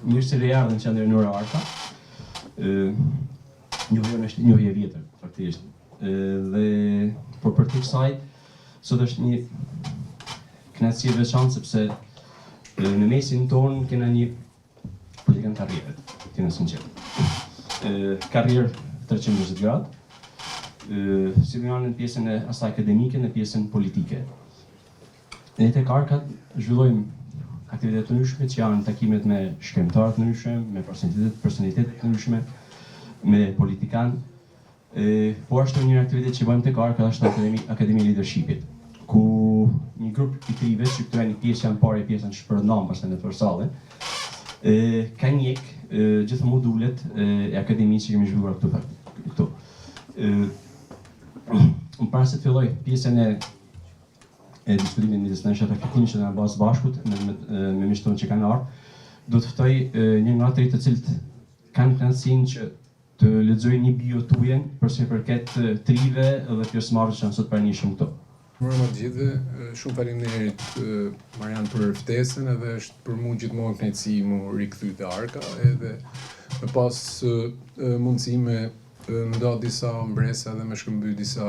Mirë se reardhën që ndër Nora Arka. Njohjen është njohje e vjetër, faktikisht. Dhe për të kësaj, sot është një kënaqësi e veçantë sepse në mesin tonë kena një politikën karrierë, të jenë sinqert. Karrierë 360 gradë, si më janë në pjesën e asaj akademike, në pjesën politike. Ne tek Arkat zhvillojmë aktivitetet të ndryshme që janë takimet me shkrimtarë të ndryshëm, me personalitet të ndryshme, me politikanë. Po ashtu një aktivitet që bëjmë tek Arka është Akademia Leadershipit, ku një grup i trive, që këto janë një pjesë janë parë, pjesë janë shpërndam pastaj në Forsallën, ka njek gjithë modulet e akademisë që kemi zhvilluar këtu. Më para se të filloj pjesën e diskutimit midis nesh ata fitimi që na bazë bashkut me miqtonë që kanë ardhur, do të ftoj një nga ata të cilët kanë kënaqësinë që të lexojnë një bio tuaj për sa i përket trive dhe pjesëmarrësve që janë sot pranishëm këtu. Mirëmbrëma të gjithëve, shumë faleminderit Marian për ftesën, edhe është për mua gjithmonë kënaqësi mu rikthy te Arka, edhe me pas mundësi me nda disa mbresa dhe me shkëmby disa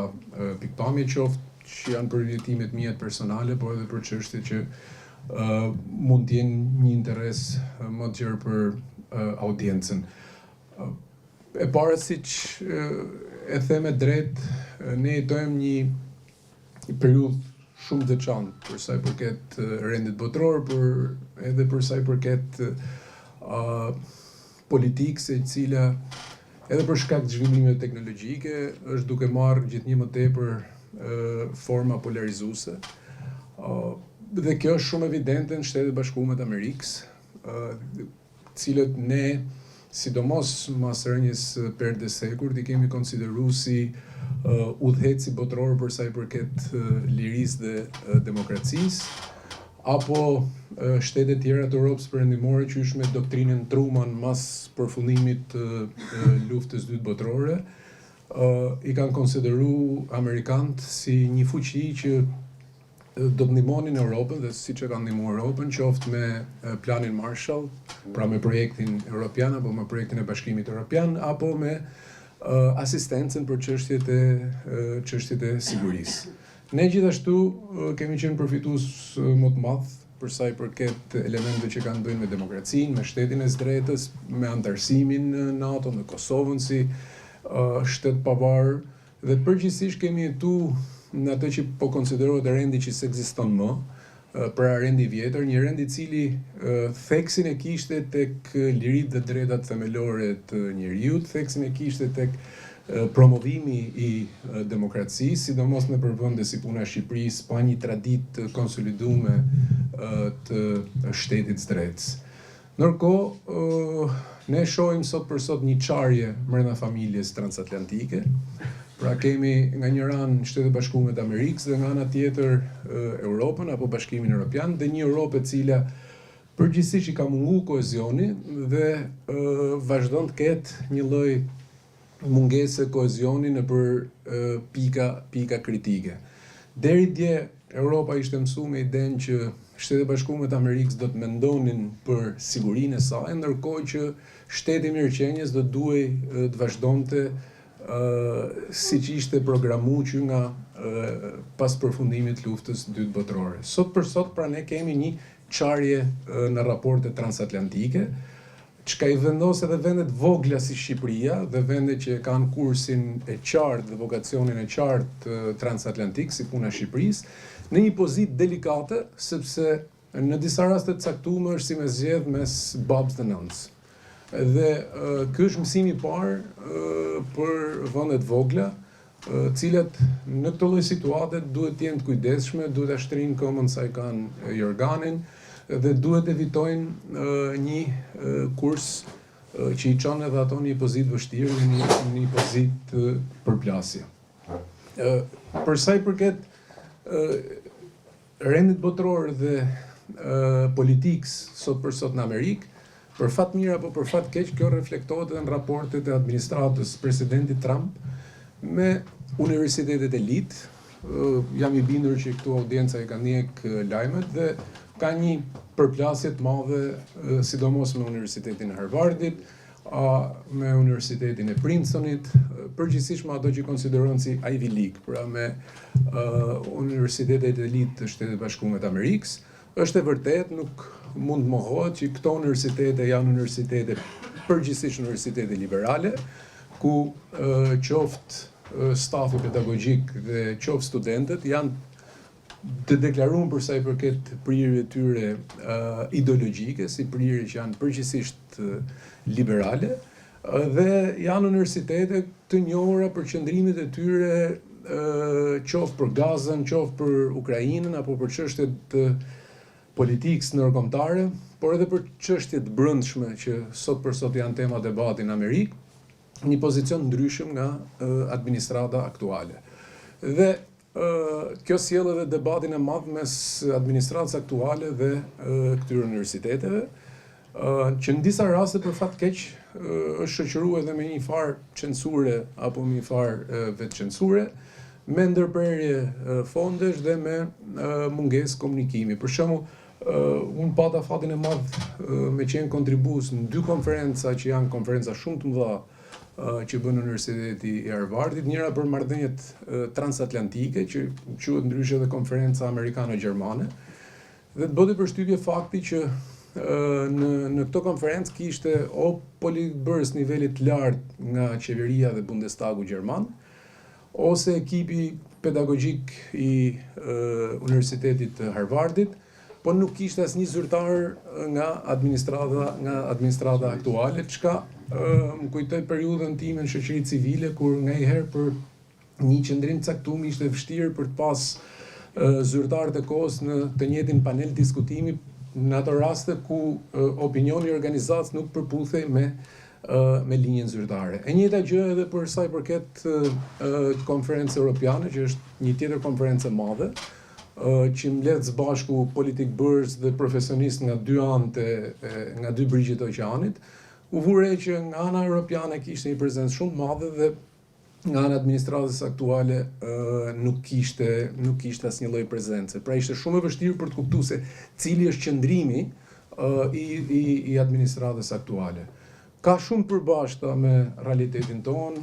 pikpamje qoftë që janë për vjetimet mia personale, por edhe për çështje që mund të jenë një interes më të gjerë për audiencën. E para siç e them e drejt, ne jetojmë një periudhë shumë të veçantë për sa i përket rendit botror, por edhe për sa i përket politikës e cila edhe për shkak të zhvillimeve teknologjike është duke marrë gjithnjë më tepër forma polarizuese. Dhe kjo është shumë evidente në Shtetet Bashkuara të Amerikës, cilët ne, sidomos mas rënjes perdes hekur, i kemi konsideruar si udhëheci botror për sa i përket lirisë dhe demokracisë, apo shtete tjera të Europës Perëndimore që është me doktrinën Truman mas përfundimit të luftës dytë botrore, i kanë konsideru Amerikanët si një fuqi që do të ndihmonin Europën dhe siç e kanë ndihmuar Europën, qoftë me planin Marshall, pra me projektin Europian apo me projektin e Bashkimit Europian, apo me asistencën për çështjet e sigurisë. Ne gjithashtu kemi qenë përfitues më të madh për sa i përket elementeve që kanë bënë me demokracinë, me shtetin e drejtës, me antarësimin në NATO, me Kosovën si shtet pavarur, dhe përgjithsisht kemi jetu në atë që po konsiderohet rendi që s'ekziston më, pra rendi vjetër, një rend i cili theksin e kishte tek liritë dhe drejtat themelore të njerëzit, theksin e kishte tek promovimi i demokracisë, sidomos në vende si puna e Shqipërisë, pa një traditë konsoliduar të shtetit të drejtës. Ndërkohë, ne shohim sot për sot një çarje brenda familjes transatlantike. Pra kemi nga një anë Shtetet Bashkuara të Amerikës dhe nga ana tjetër Europën apo Bashkimin Evropian, dhe një Europë e cila përgjithsisht i ka munguar kohezioni dhe vazhdon të ketë një lloj mungese kohezioni nëpër pika kritike. Deri dje Europa ishte mësuar me idenë që Shtetet Bashkuara të Amerikës do të mendonin për sigurinë e saj, ndërkohë që Shteti i Mirëqenies do duhej të vazhdonte siç ishte programuar që nga pas përfundimit të luftës dytë botërore. Sot për sot, pra ne kemi një çarje në raporte transatlantike, çka i vendos edhe vendet vogla si Shqipëria dhe vendet që kanë kursin e qartë dhe vokacionin e qartë transatlantik si puna e Shqipërisë, në një pozitë delikate, sepse në disa raste të caktuara është si me zgjedh mes babës dhe nënës. Dhe ky është mësimi i parë për vendet vogla, cilat në këtë lloj situate duhet të jenë të kujdesshme, duhet ta shtrinë këmbën sa i kanë jorganin dhe duhet evitojnë një kurs që i çon edhe ato në një pozitë vështirë, në një pozitë përplasje. Për sa i përket rendit botror dhe politikës sot për sot në Amerikë, për fat mirë apo për fat keq, kjo reflektohet edhe në raportet e administratës presidentit Trump me universitetet elit. Jam i bindur që këtu audienca e ka ndjek lajmet dhe ka një përplasje të madhe, sidomos me Universitetin e Harvardit, me Universitetin e Princetonit, përgjithsisht me ato që konsiderohen si Ivy League, pra me universitetet e elitë të Shtetit Bashkuar të Amerikës. Është e vërtet, nuk mund mohohet që këto universitete janë universitete, përgjithsisht universitete liberale, ku qoftë stafi pedagogjik dhe qoftë studentët janë të deklaruar për sa i përket prirjeve tyre ideologjike, si prirje që janë përgjithsisht liberale, dhe janë universitete të njohura për qëndrimet e tyre qoftë për Gazën, qoftë për Ukrainën, apo për çështjet të politikës ndërkombëtare, por edhe për çështjet brendshme që sot për sot janë tema debati në Amerikë, një pozicion ndryshëm nga administrata aktuale. Dhe kjo sjell edhe debatin e madh mes administratës aktuale dhe këtyre universiteteve, që në disa raste për fat keq është shoqëruar edhe me një farë censure apo me një farë vetëcensure, me ndërprerje fondesh dhe me mungesë komunikimi. Për shembull, unë pata fatin e madh me qenë kontribues në 2 konferenca që janë konferenca shumë të mëdha që bën Universiteti i Harvardit, njëra për marrëdhëniet transatlantike, që quhet ndryshe edhe konferenca amerikano-gjermane, dhe të bëti përshtypje fakti që në këto konferencë kishte o politbërës nivelit lartë nga qeveria dhe Bundestagu gjerman, ose ekipi pedagogjik i Universitetit të Harvardit, po nuk kishte asnjë zyrtar nga administrata aktuale, çka më kujtoi periudhën time në shoqërinë civile, kur nganjëherë për një qendrim caktuar ishte vështirë për të pas zyrtarët e kohës në të njëjtin panel diskutimi në ato raste ku opinioni i organizatës nuk përputhej me linjën zyrtare. E njëjta gjë edhe për sa i përket konferencës europiane, që është një tjetër konferencë e madhe, që mbledh së bashku politikbërës dhe profesionistë nga 2 anët nga 2 brigjet e oqeanit, u vure që nga ana europiane kishte një prezencë shumë të madhe dhe nga ana administratës aktuale nuk kishte asnjë lloj prezence. Pra ishte shumë e vështirë për të kuptuar se cili është qëndrimi i administratës aktuale. Ka shumë përbashkëta me realitetin ton,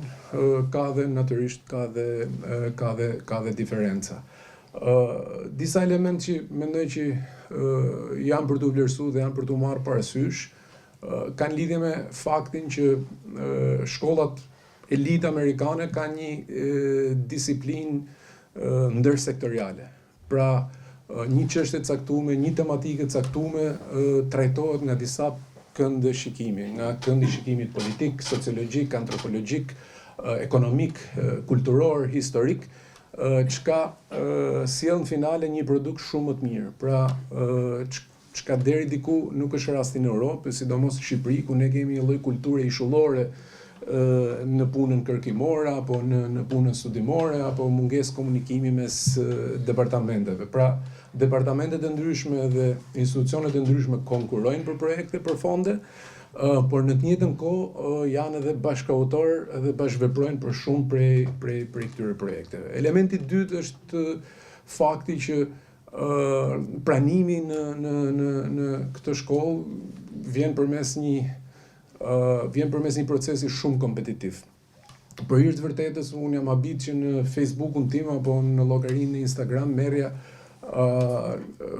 ka dhe natyrisht ka dhe diferenca. Disa element që mendoj që janë për të vlerësuar dhe janë për të marrë parasysh, kanë lidhje me faktin që shkollat elitë amerikane kanë një disiplinë ndërsektoriale. Pra, një çështje e caktuar, një tematikë e caktuar trajtohet nga disa këndë shikimi, nga këndi shikimit politik, sociologjik, antropologjik, ekonomik, kulturor, historik, çka sjell në finale një produkt shumë më të mirë. Pra, çka deri diku nuk është rasti në Europë, sidomos në Shqipëri, ku ne kemi një lloj kulture ishullore në punën kërkimore, apo në punën studimore, apo mungesë komunikimi mes departamenteve. Pra, departamentet e ndryshme dhe institucionet e ndryshme konkurrojnë për projekte, për fonde, por në të njëjtën kohë janë edhe bashkëautor dhe bashkëveprojnë për shumë prej këtyre projekteve. Elementi i dytë është fakti që pranimi në këtë shkollë vjen përmes një procesi shumë kompetitiv. Për hir të vërtetës, unë jam habit që në Facebookun tim apo në llogarinë në Instagram merrja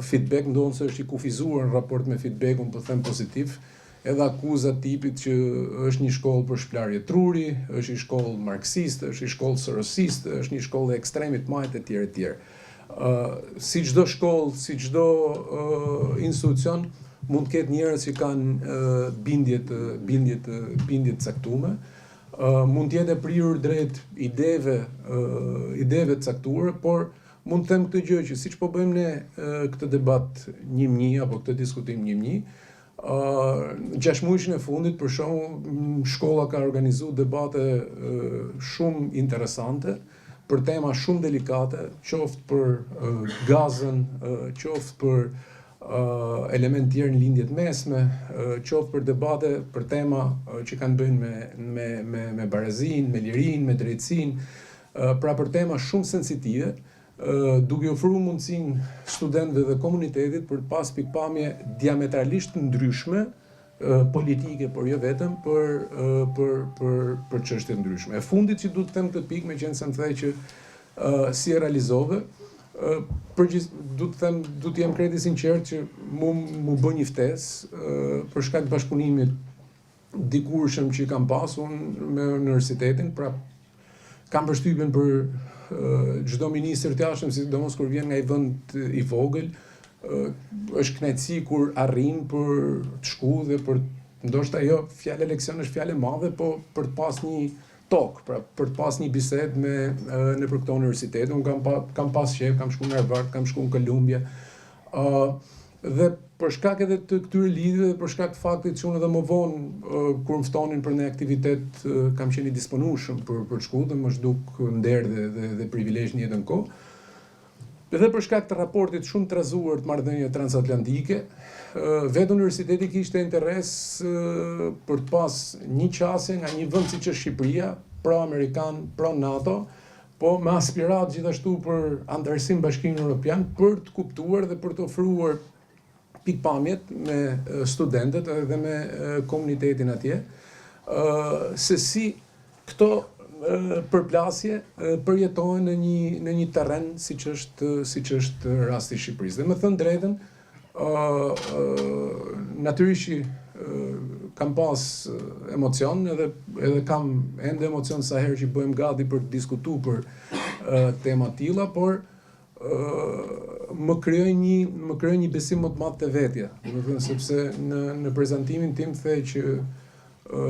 feedback, ndonë se është i kufizuar në raport me feedbackun, po them pozitiv, edhe akuza tipit që është një shkollë për shplarje truri, është një shkollë marksiste, është një shkollë sorosiste, është një shkollë e ekstremit majt e tjerë. Si çdo shkollë, si çdo institucion, mund të ketë njerëz që kanë bindje të caktuara, mund të jetë e prirur drejt ideve të caktuara, por mund të them këtë gjë që siç po bëjmë ne këtë debat 1-1 apo këtë diskutim 1-1, 6 muajshin e fundit, për shembull, shkolla ka organizuar debate shumë interesante për tema shumë delikate, qoftë për Gazën, qoftë për element tjerë në lindjet mesme, qoftë për debate për tema që kanë bëjnë me barazinë, me lirinë, me drejtësinë, pra për tema shumë sensitive, duke ofruar mundësinë studentëve dhe komunitetit për të pas pikpamje diametralisht ndryshme politike, por jo vetëm për çështje ndryshme. E fundit që duhet të them këtë pikë, meqenëse më thej që si e realizove, du të jem krejt i sinqert që mu bë një ftesë për shkak të bashkëpunimit dikurshëm që kam pasur me universitetin, pra kam përshtypjen për çdo ministër të jashtëm, sidomos kur vjen nga i vend i vogël, është kënaqësi kur arrin për të shkuar dhe për ndoshta jo fjalë leksion është fjalë e madhe, po për të pas një tokë, pra për të pas një bisedë në për këtë universitet. Unë kam pas shef, kam shkuar në Harvard, kam shkuar në Columbia. Dhe për shkak edhe të këtyre lidhjeve dhe për shkak të faktit që unë edhe më vonë kur më ftonin për një aktivitet kam qenë i disponueshëm për të shkuar dhe më zhduk nder dhe privilegj në jetën kohë. Edhe për shkak të raportit shumë të rrezuar të marrëdhënieve transatlantike, vetë universiteti kishte interes për të pas një qasje nga një vend siç është Shqipëria, pro-amerikan, pro-NATO, po me aspirat gjithashtu për antarësim Bashkimin Evropian për të kuptuar dhe për të ofruar pikpamjet me studentët dhe me komunitetin atje, se si këto përplasje përjetohen në një terren siç është rasti i Shqipërisë. Dhe me thënë drejtën, natyrisht kam pas emocion edhe kam ende emocion sa herë që bëhem gati për të diskutuar për tema tilla, por më krijoi një besim më të madh te vetja, sepse në prezantimin tim the që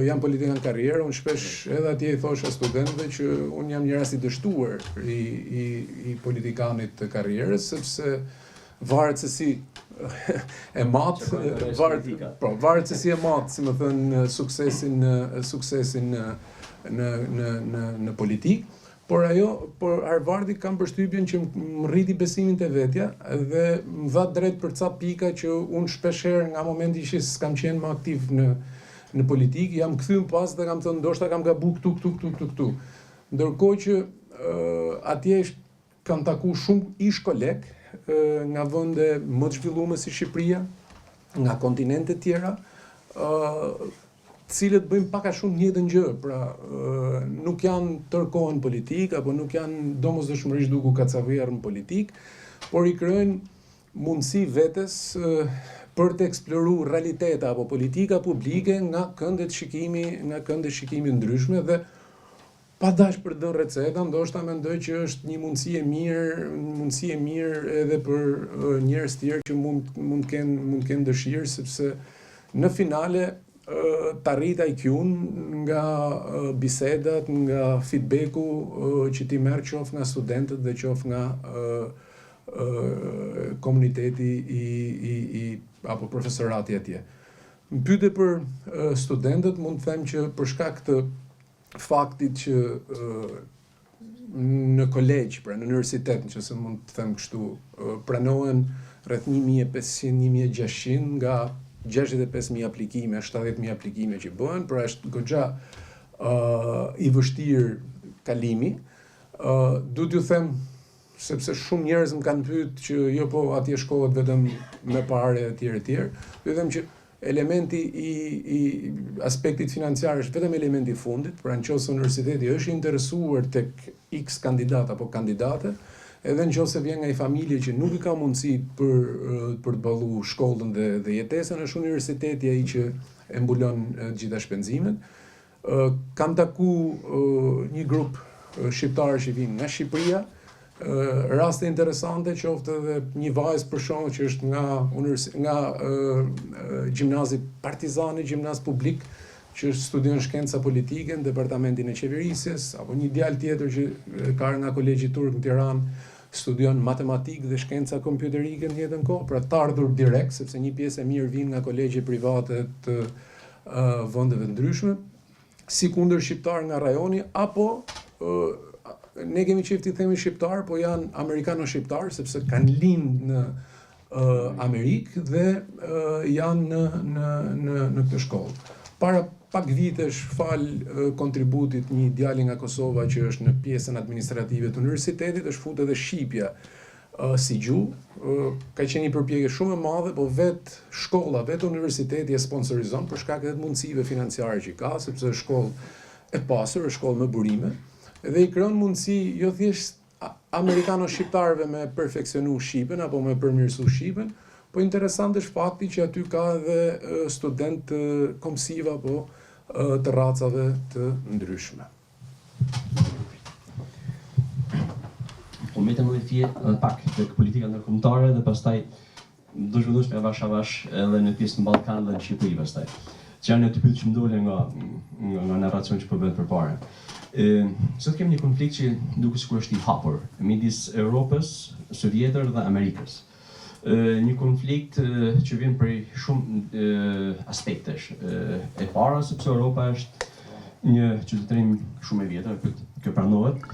jam politikan karrierë, unë shpesh edhe atje i thosha studentëve që unë jam një rast i dështuar i politikanit të karrierës, sepse varet se si e mat, varet se si e mat, si më thënë, suksesin në politikë, por Harvardi kam përshtypjen që më rriti besimin te vetja dhe më dha drejt për ca pika që unë shpeshherë nga momenti që s'kam qenë më aktiv në politikë, jam kthyer pas dhe kam thënë ndoshta kam gabu këtu. Ndërkohë që atje kam taku shumë ish koleg nga vende më të zhvilluara si Shqipëria, nga kontinente tjera, cilët bëjnë pak a shumë njëjtën gjë, pra nuk janë tërkohën politik apo nuk janë domosdoshmërisht duku kacavier në politik, por i krijojnë mundësi vetes për të eksploruar realitete apo politika publike nga këndet shikimi ndryshme dhe pa dash për të receta, ndoshta mendoj që është një mundësi e mirë edhe për njerëz të tjerë që mund të kenë dëshirë, sepse në finale të arrit IQ-n nga bisedat, nga feedbacku që ti merr qoftë nga studentët dhe qoftë nga komuniteti apo profesorati atje. Më pyete për studentët, mund të them që për shkak të faktit që në kolegj, pra në universitet, nëse mund të them kështu, pranohen rreth 1500-1600 nga 65.000 aplikime, 70.000 aplikime që bëhen, pra është goxha i vështirë kalimi. Du t'ju them, sepse shumë njerëz më kanë pyetur që jo po atje shkohet vetëm me parë etj. Du them që elementi i aspektit financiar është vetëm elementi i fundit, pra nëse universiteti është i interesuar tek X kandidat apo kandidate, edhe nëse vjen nga një familje që nuk i ka mundësi për të balluar shkollën dhe jetesën, është universiteti ai që e mbulon të gjitha shpenzimet. Kam taku një grup shqiptarë që vinë nga Shqipëria, raste interesante, qoftë edhe një vajzë për shembull që është nga gjimnazi Partizani, gjimnaz publik, që studion shkenca politike në departamentin e qeverisjes, apo një djalë tjetër që ka nga Kolegji Turk në Tiranë, studion matematikë dhe shkenca kompjuterike në jetën kohë, pra të ardhur direkt, sepse një pjesë e mirë vjen nga kolegje private të vendeve ndryshme, si kundër shqiptar nga rajoni, apo ne kemi qefti themi shqiptar, po janë amerikano-shqiptar, sepse kanë lind në Amerikë dhe janë në këtë shkollë. Para pak vitesh fal kontributit një djali nga Kosova që është në pjesën administrative të universitetit, është futur edhe shqipja si gjuhë, ka qenë një përpjekje shumë e madhe, po vetë shkolla, vetë universiteti e sponsorizon për shkak të mundësive financiare që ka, sepse është shkollë e pasur, është shkollë me burime, dhe i krijon mundësi jo thjesht amerikano-shqiptarëve me perfekcionu shqipen apo me përmirësu shqipen, po interesant është fakti që aty ka edhe student të komsiva apo të racave të ndryshme. Po me të modifiye pak tek politika ndërkombëtare dhe pastaj do zhvillohesh me avash edhe në pjesën Ballkan dhe në Shqipëri pastaj. Që janë të pyetje që ndole nga narracioni që po bëhet përpara. Sot kemi një konflikt që duket sikur është i hapur midis Europës së Vjetër dhe Amerikës. Një konflikt që vjen prej shumë aspektesh. E para sepse Europa është një qytetërim shumë e vjetër, kjo pranohet,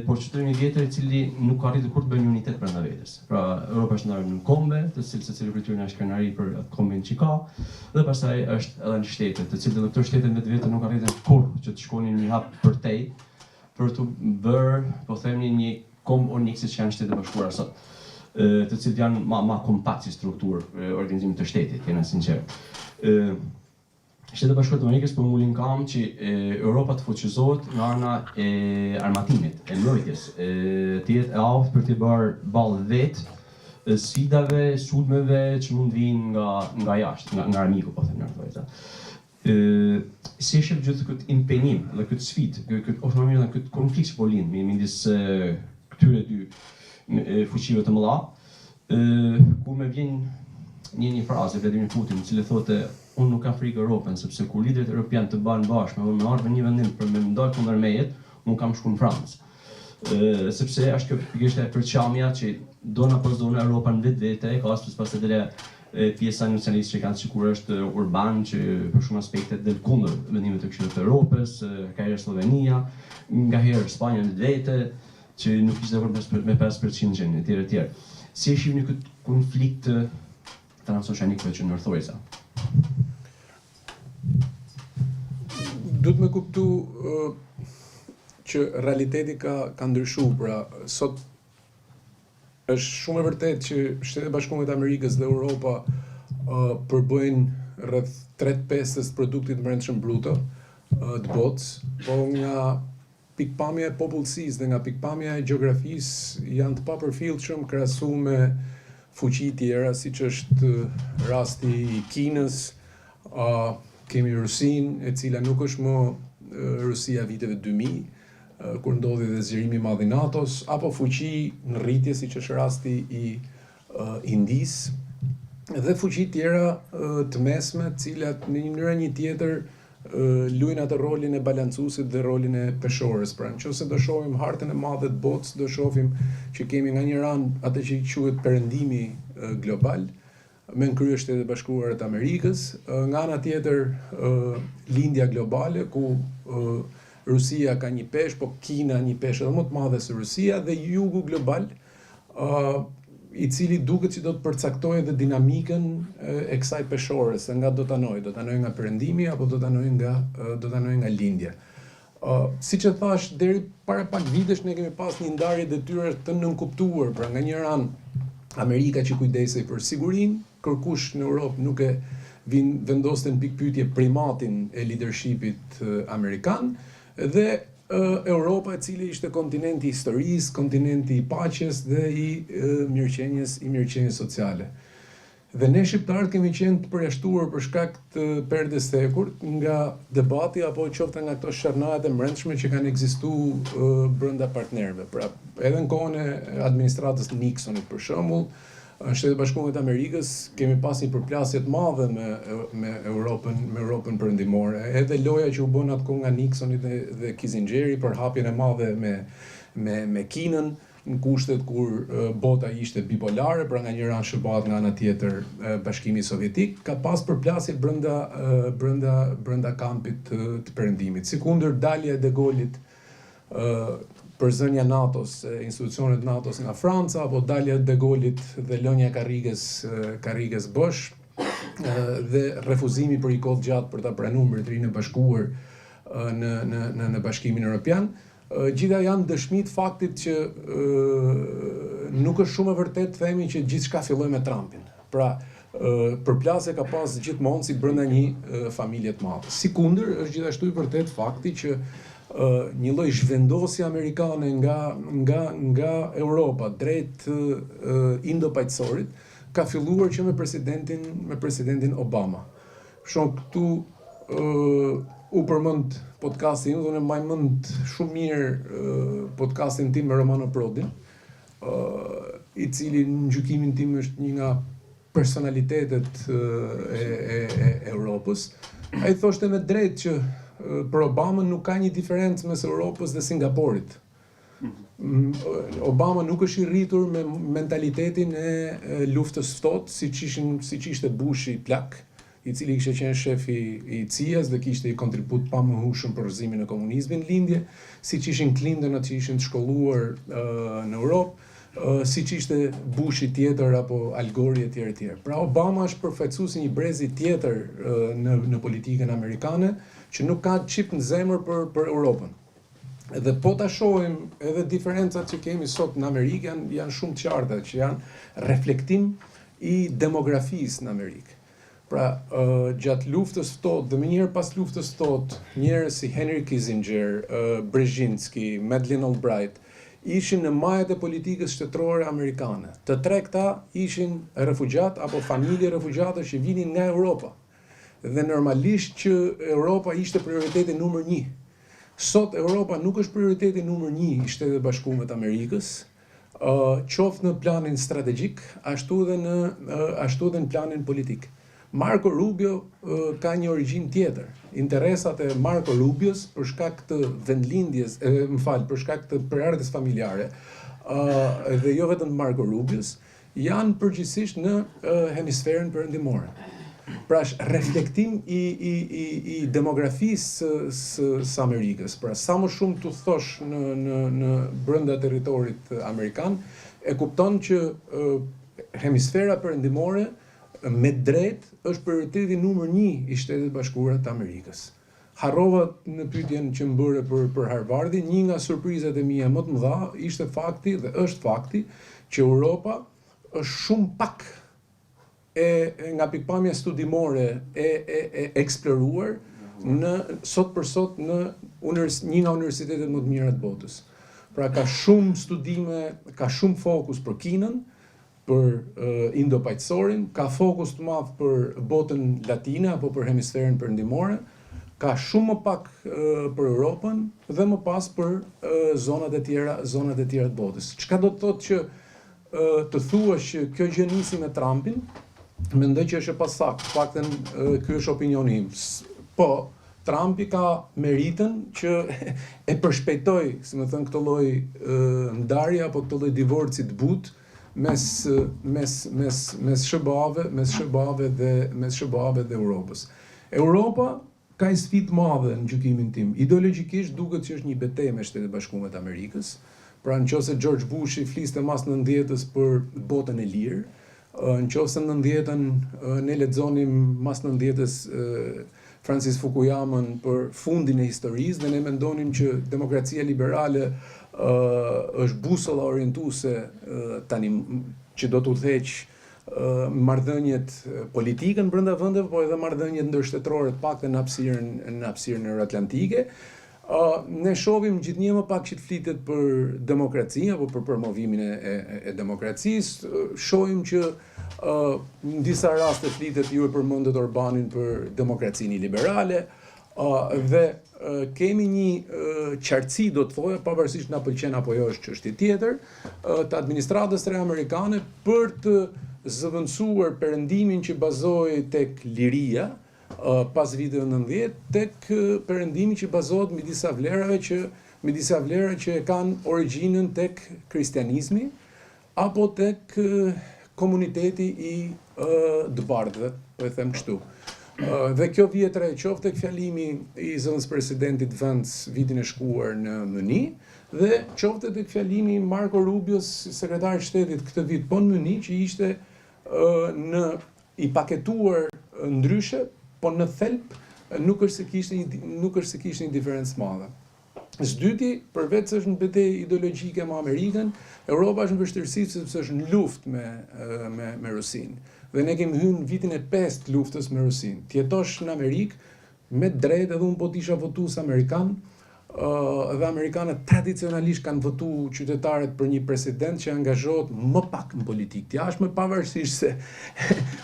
por qytetërim i vjetër i cili nuk ka arritur kur të bëjë një unitet brenda vetes. Pra Europa është ndarë në kombe, të cilët secili prej tyre është krenari për atë kombin që ka, dhe pastaj është edhe në shtete, të cilët edhe këto shtete vetë nuk arritën kur që të shkonin një hap përtej për të bërë, po themi, një komb unik siç janë Shtetet e Bashkuara sot, të cilët janë ma kompakt si strukturë organizimit të shtetit, jena sinqert. Shtetet e Bashkuara të Amerikës po mulin kam që Europa të fuqizohet nga ana e armatimit, e mbrojtjes, të jetë e aftë për të bërë ballë vetë sfidave, sulmeve që mund vinë nga jashtë, nga armiku, po them në si e shef gjithë këtë impenim dhe këtë sfidë, këtë autonomi dhe këtë konflikt që po lind midis këtyre dy fuqive të mëdha, ku më vjen një frazë e Vladimir Putin, i cili thotë unë nuk kam frikë Europën, sepse kur liderët europian të banë bashkë me ardhmë një vendim për me ndalë kundër mejet, unë kam shku në Francë. Sepse është kjo pikërisht e përqamja që dona po s'dona Europa në vetë, ka pas edhe pjesa nacionaliste që kanë sikur është urban, që për shumë aspekte del kundër vendimit të Këshillit të Europës, ka herë Slovenia, ngaherë Spanja në vetë, që nuk ishte dakord me 5% etj. Si e shihni këtë konflikt transoceanik që ndërthoi sa? Duhet me kuptu që realiteti ka ndryshuar, pra sot është shumë e vërtet që Shtetet e Bashkuara të Amerikës dhe Europa përbëjnë rreth 3/5 të produktit brendshëm bruto të botës, po nga pikpamja e popullsisë dhe nga pikpamja e gjeografisë janë të papërfillshëm krahasuar me fuqi tjera, siç është rasti i Kinës, kemi Rusinë, e cila nuk është më Rusia viteve 2000, kur ndodhi dhe zgjerimi i madh i NATO-s, apo fuqi në rritje, siç është rasti i Indisë, dhe fuqi tjera të mesme, të cilat në një mënyrë një tjetër luajnë atë rolin e balancuesit dhe rolin e peshorës. Pra, nëse do shohim hartën e madhe të botës, do shohim që kemi nga një anë atë që quhet perëndimi global, me në krye Shtetet e Bashkuara të Amerikës, nga ana tjetër lindja globale, ku Rusia ka një peshë, po Kina një peshë edhe më të madhe se Rusia, dhe jugu global, i cili duket që do të përcaktojë edhe dinamikën e kësaj peshore, se nga do të anoj nga perëndimi apo do të anoj nga lindja. Siç e thash, deri para pak vitesh ne kemi pas një ndarje detyre të nënkuptuar, pra nga një anë Amerika që kujdesej për sigurinë, kërkush në Europë nuk e vendoste në pikpyetje primatin e leadershipit amerikan, dhe Europa, e cili ishte kontinenti i historisë, kontinenti i paqes dhe i mirëqenies sociale. Dhe ne shqiptarët kemi qenë të përjashtuar për shkak të perdes së hekurt nga debati apo qoftë nga këto sharnajet e brendshme që kanë ekzistuar brenda partnerëve. Pra, edhe në kohën e administratës Nixonit për shembull, në Shtetet e Bashkuara të Amerikës kemi pas një përplasje të madhe me Europën perëndimore. Edhe loja që u bën atkoh nga Nixoni dhe Kissingeri për hapjen e madhe me Kinën, në kushtet kur bota ishte bipolare, pra nga një anë shërbat, nga ana tjetër Bashkimi Sovjetik, ka pas përplasje brenda kampit të perëndimit. Sikundër dalja e De Gaullit përzënja NATO-s, institucionet NATO-s nga Franca, apo dalja de Gaullit dhe lënja Karrigës Bosch, dhe refuzimi për i kohë gjatë për ta pranuar Mbretërinë e Bashkuar në Bashkimin Evropian. Gjitha janë dëshmi të faktit që nuk është shumë e vërtet themi që gjithçka filloi me Trumpin. Pra, përplasje ka pas gjithmonë si brenda një familje të madhe. Sikundër, është gjithashtu i vërtet fakti që një lloj zhvendosje amerikane nga Europa drejt Indo-paqësorit ka filluar që me presidentin Obama. Për shembull, këtu u përmend podcastin, unë mbaj mend shumë mirë podcastin tim me Romano Prodin, i cili në gjykimin tim është një nga personalitetet e Europës. Ai thoshte me drejtë që për Obama nuk ka një diferencë mes Europës dhe Singaporit. Obama nuk është i rritur me mentalitetin e luftës ftohtë, siç ishte Bushi plak, i cili kishte qenë shefi i CIA-s dhe kishte një kontribut pamohshëm për rrëzimin e komunizmit në lindje, siç ishin Clintonat që ishin të shkolluar në Europë, siç ishte Bushi tjetër apo Al Gore etj. Pra Obama është përfaqësuesi një brezi tjetër në politikën amerikane që nuk ka çip në zemër për Europën. Dhe po ta shohim edhe diferencat që kemi sot në Amerikë janë shumë të qarta, që janë reflektim i demografisë në Amerikë. Pra, gjatë luftës ftohtë dhe më njëherë pas luftës ftohtë, njerëz si Henry Kissinger, Brzezinski, Madeleine Albright ishin në majat e politikës shtetërore amerikane. Të tre këta ishin refugjat apo familje refugjate që vinin nga Europa. Dhe normalisht që Europa ishte prioriteti numër 1. Sot Europa nuk është prioriteti numër 1 i Shtetet Bashkuara të Amerikës, qoftë në planin strategjik, ashtu dhe në planin politik. Marco Rubio ka një origjinë tjetër. Interesat e Marco Rubios për shkak të vendlindjes, për shkak të prerjes familjare, dhe jo vetëm Marco Rubios, janë përgjithsisht në hemisferën perëndimore. Pra është reflektim i demografisë së Amerikës. Pra sa më shumë të thosh në brenda territorit amerikan, e kupton që hemisfera perëndimore me drejt është prioriteti numër 1 i Shtetet Bashkuara të Amerikës. Harrova në pyetjen që më bëre për Harvardin, një nga surprizat e mia më të mëdha ishte fakti dhe është fakti që Europa është shumë pak nga pikpamja studimore e eksploruar në sot për sot në një nga universitetet më të mira të botës. Pra ka shumë studime, ka shumë fokus për Kinën, për Indo-paqësorin, ka fokus të madh për botën latine apo për hemisferën perëndimore, ka shumë më pak për Europën dhe më pas për zonat e tjera të botës. Çka do të thotë që të thuash që kjo gjë nisi me Trumpin, mendoj që është e pasakt. Paktën ky është opinioni im. Po, Trumpi ka meritën që e përshpejtoi, si më thënë, këtë lloj ndarje apo këtë lloj divorci të butë mes SBA-ve dhe Europës. Europa ka një sfidë madhe në gjykimin tim. Ideologjikisht duket që është një betejë me Shtetet Bashkuara të Amerikës. Pra nëse George Bushi fliste mas 90-s për botën e lirë, nëse në 90-ën ne lexonim mas 90-s Francis Fukuyamën për fundin e historisë dhe ne mendonim që demokracia liberale është busolla orientuese tani që do të udhëheq marrëdhëniet politike në brenda vendeve, po edhe marrëdhëniet ndërshtetërore të paktën në hapësirën euroatlantike. Ne shohim gjithnjë më pak që të flitet për demokraci apo për promovimin e demokracisë, shohim që në disa raste flitet, ju e përmendet Orbanin për demokracinë liberale, dhe kemi një qartësi, do të thoja, pavarësisht na pëlqen apo jo është çështje tjetër, të administratës së re amerikane për të zëvendësuar perëndimin që bazohej tek liria pas viteve 90 tek perëndimi që bazohet mbi disa vlera që kanë origjinën tek kristianizmi apo tek komuniteti i të bardhëve, po e them kështu. Dhe kjo vjetra e qoftë tek fjalimi i zëvendës presidentit Vance vitin e shkuar në Mëni, dhe qofte tek fjalimi Marco Rubios, sekretari i shtetit këtë vit po në Munich, që ishte i paketuar ndryshe, po në thelb nuk është se kishte një diferencë madhe. Së përveç se është në betejë ideologjike me Amerikën, Europa është në vështirësi sepse është në luftë me Rusinë. Dhe ne kemi hyrë në vitin e 5 të luftës me Rusinë. Të jetosh në Amerikë me drejt, edhe unë po t'isha votues amerikan, dhe amerikanët tradicionalisht kanë votu qytetarët për një president që angazhohet më pak në politikë të jashtme, pavarësisht se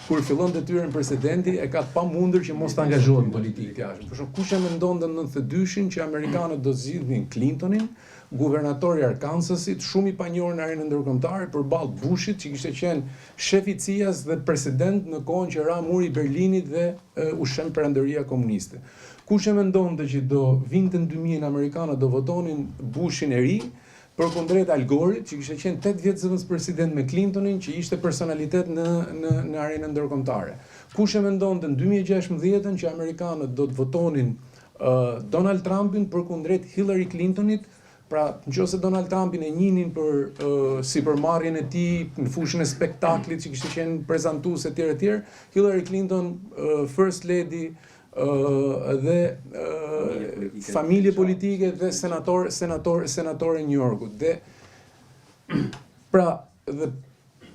kur fillon detyrën presidenti e ka të pamundur që mos të angazhohet në politikë të jashtme. Për shkak kush e mendon në 92-shin që amerikanët do zgjidhnin Clintonin, guvernatori i Arkansasit, shumë i panjohur në arenën ndërkombëtare, përballë Bushit, që kishte qenë shef i CIA-s dhe president në kohën që ra muri i Berlinit dhe u shën perandëria komuniste. Kush e mendonte që do vinte në 2000 amerikanët do votonin Bushin e ri, përkundrejt Al Gorit, që kishte qenë 8 vjet zëvendës president me Clintonin, që ishte personalitet në arenën ndërkombëtare. Kush e mendonte në 2016 që amerikanët do të votonin Donald Trumpin përkundrejt Hillary Clintonit. Pra, nëse Donald Trumpin e njihnin për sipërmarrjen e tij në fushën e spektaklit që kishte qenë prezantues etj, Hillary Clinton, First Lady, dhe familje politike dhe senatore New Yorkut. Dhe pra, dhe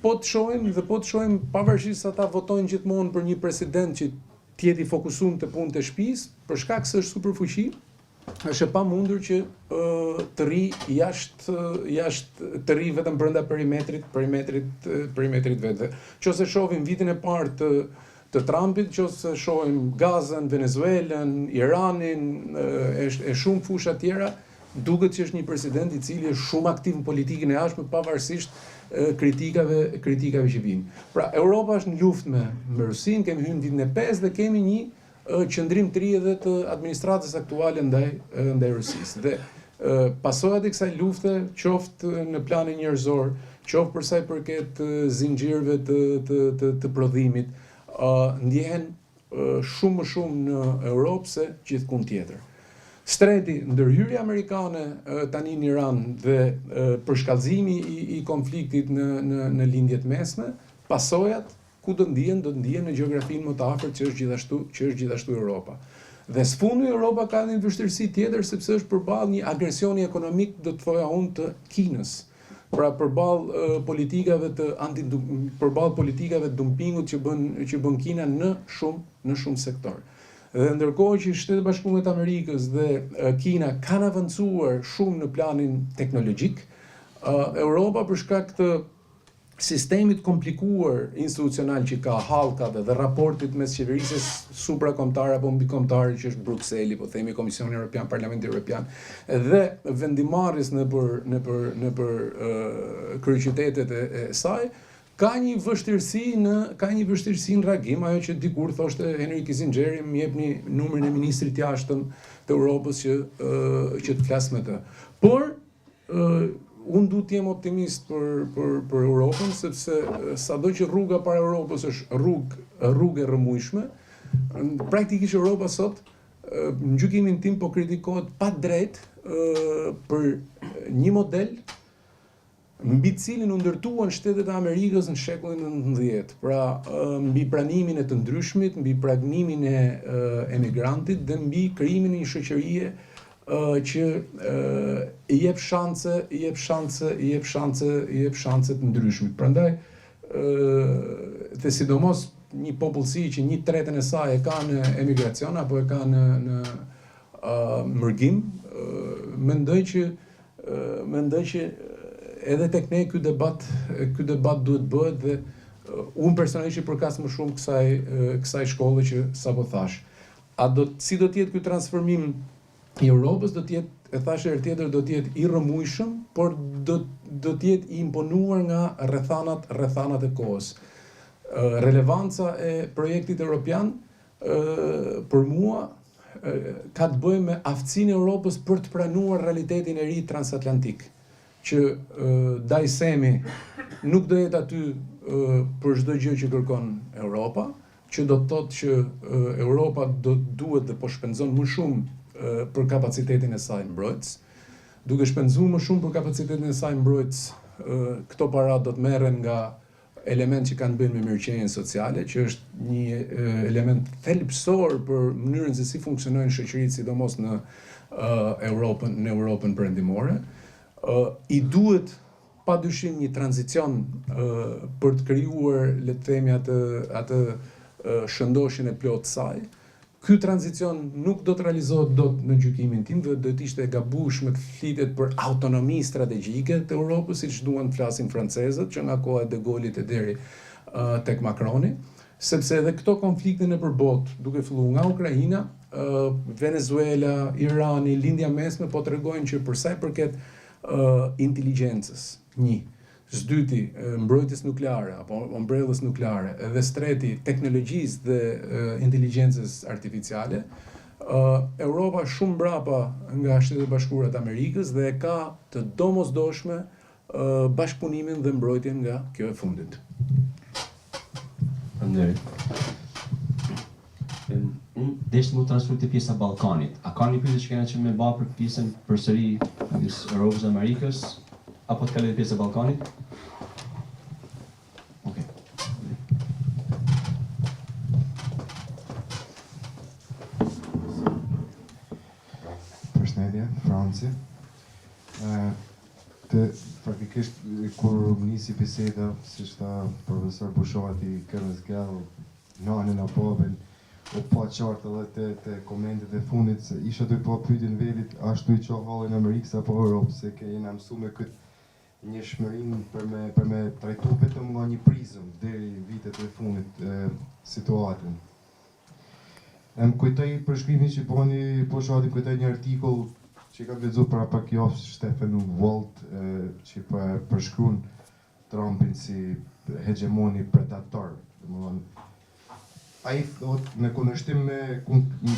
po të shohim pavarësisht se ata votojnë gjithmonë për një president që tjeti fokusuar të punët e shtëpisë, për shkak se është superfuqi, është e pamundur që të rri jashtë të rri vetëm brenda perimetrit vetë. Nëse shohim vitin e parë të Trumpit, nëse shohim Gazën, Venezuelën, Iranin, e shumë fusha tjera, duket që është një president i cili është shumë aktiv në politikën e jashtme pavarësisht kritikave që vijnë. Pra, Europa është në luftë me Rusinë, kemi hyrë në vitin e 5 dhe kemi një qëndrim të ri edhe të administratës aktuale ndaj Rusisë. Dhe pasojat e kësaj lufte, qoftë në planin njerëzor, qoftë për sa i përket zinxhirëve të prodhimit, ndjehen shumë më shumë në Europë se gjithkund tjetër. Streti, ndërhyrja amerikane tani në Iran dhe përshkallëzimi i konfliktit në lindjet mesme, pasojat ku do ndihen në gjeografinë më të afërt që është gjithashtu Europa. Dhe sfundi Europa ka një vështirësi tjetër sepse është përballë një agresioni ekonomik, do të thoja unë, të Kinës. Pra përballë politikave të dumpingut që bën Kina në shumë sektor. Dhe ndërkohë që Shtetet Bashkuara të Amerikës dhe Kina kanë avancuar shumë në planin teknologjik, Europa për shkak të sistemit komplikuar institucional që ka hallkave dhe raportit mes qeverisës suprakombëtare apo mbikombëtare që është Brukseli, po themi Komisioni Evropian, Parlamenti Evropian, dhe vendimarrjes nëpër kryeqytetet e saj, ka një vështirësi në reagim, ajo që dikur thoshte Henry Kissinger, më jepni numrin e ministrit jashtëm të Europës që të flas me të. Por unë du t'jem optimist për Europën, sepse sado që rruga para Europës është rrugë e rrëmujshme, praktikisht Europa sot, në gjykimin tim, po kritikohet pa drejt për një model mbi cilin u ndërtuan Shtetet e Amerikës në shekullin XIX, pra mbi pranimin e të ndryshmit, mbi pranimin e emigrantit dhe mbi krijimin e një shoqërie që i jep shanse të ndryshmit. Prandaj, dhe sidomos një popullsi që 1/3 e saj e ka në emigracion apo e ka në mërgim, mendoj që edhe tek ne ky debat duhet bëhet dhe unë personalisht i përkas më shumë kësaj shkolle që sapo thash. Si do të jetë ky transformim i Europës, do të jetë, e thash herë tjetër, do të jetë i rrëmujshëm, por do të jetë i imponuar nga rrethanat e kohës. Relevanca e projektit europian për mua ka të bëjë me aftësinë e Europës për të pranuar realitetin e ri transatlantik, që dajsemi nuk do jetë aty për çdo gjë që kërkon Europa, që do të thotë që Europa duhet dhe po shpenzon më shumë për kapacitetin e saj mbrojtës, duke shpenzuar më shumë për kapacitetin e saj mbrojtës, këto para do të merren nga element që kanë bënë me mirëqenien sociale, që është një element thelbësor për mënyrën se si funksionojnë shoqëritë, sidomos në Europën perëndimore. I duhet padyshim një tranzicion për të krijuar, le të themi, atë shëndoshjen e plotë saj. Ky tranzicion nuk do të realizohet dot në gjykimin tim, dhe do të ishte e gabueshme të flitet për autonomi strategjike të Europës, siç duan të flasin francezët, që nga koha e De Gaullit e deri tek Macroni, sepse edhe këto konflikte nëpër botë, duke filluar nga Ukraina, Venezuela, Irani, Lindja Mesme, po tregojnë që për sa i përket inteligjencës, s'dyti mbrojtjes nukleare apo ombrellës nukleare, dhe s'treti teknologjisë dhe inteligjencës artificiale, Europa shumë mbrapa nga Shtetet e Bashkuara të Amerikës dhe ka të domosdoshme bashkëpunimin dhe mbrojtjen nga kjo e fundit. Faleminderit. Unë deshtë më transfer të pjesa Ballkanit. A ka një pyetje që kena që me ba për pjesën përsëri Europës dhe Amerikës, apo të kalojë pjesë e Ballkanit? Okej. Përshëndetje, Franci. Faktikisht kur nisi biseda, siç tha profesor Bushati, kërës gjallë, nanën a babën, o pa qartë edhe të komentet e fundit, se isha të pa pyetjen velit, ashtu i qa hallin Amerikës apo Europës, se ke jena mësu me këtë një shmërin për me trajtu vetëm nga një prizëm deri vitet e fundit situatën. Më kujtoj për shkrimin që bani Bushati, kujtoj një artikull që kam lexuar para pak javë, Stephen Walt, që përshkruan Trumpin si hegemoni predator. Ai thot, në kundërshtim me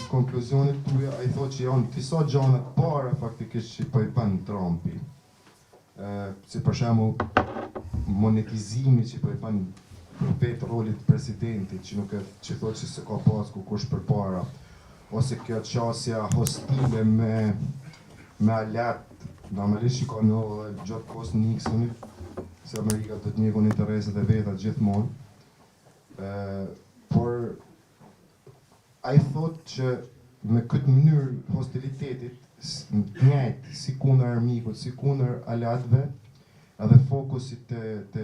konkluzionet tuaja, ai thot që janë disa gjëra të para faktikisht që po i bën Trumpi. Si për shembull monetizimi që po i bën për vetë rolit presidentit, që nuk e që thot që se ka pas kush përpara, ose kjo qasja hostile me alat, normalisht që ka në gjatë kohës Nixonit, se Amerika do të njekon interesat e veta gjithmonë. Por ai thot që me këtë mënyrë hostilitetit, njëjtë si kundër armikut, si kundër alatëve, edhe fokusit të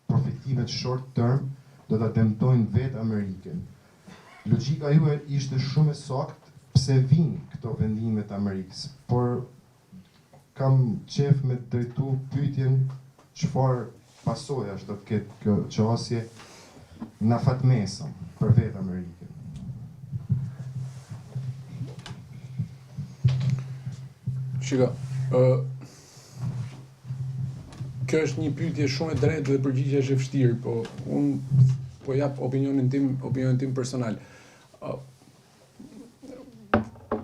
profitimet short term, do ta dëmtojnë vetë Amerikën. Logjika juaj ishte shumë e saktë pse vinë këto vendime të Amerikës, por kam qef me drejtu pyetjen çfarë pasojash do të ketë kjo qasje në fatmesëm për vetë Amerikën. Shiko, kjo është një pyetje shumë e drejtë dhe përgjigjja është e vështirë, po unë po jap opinionin tim personal.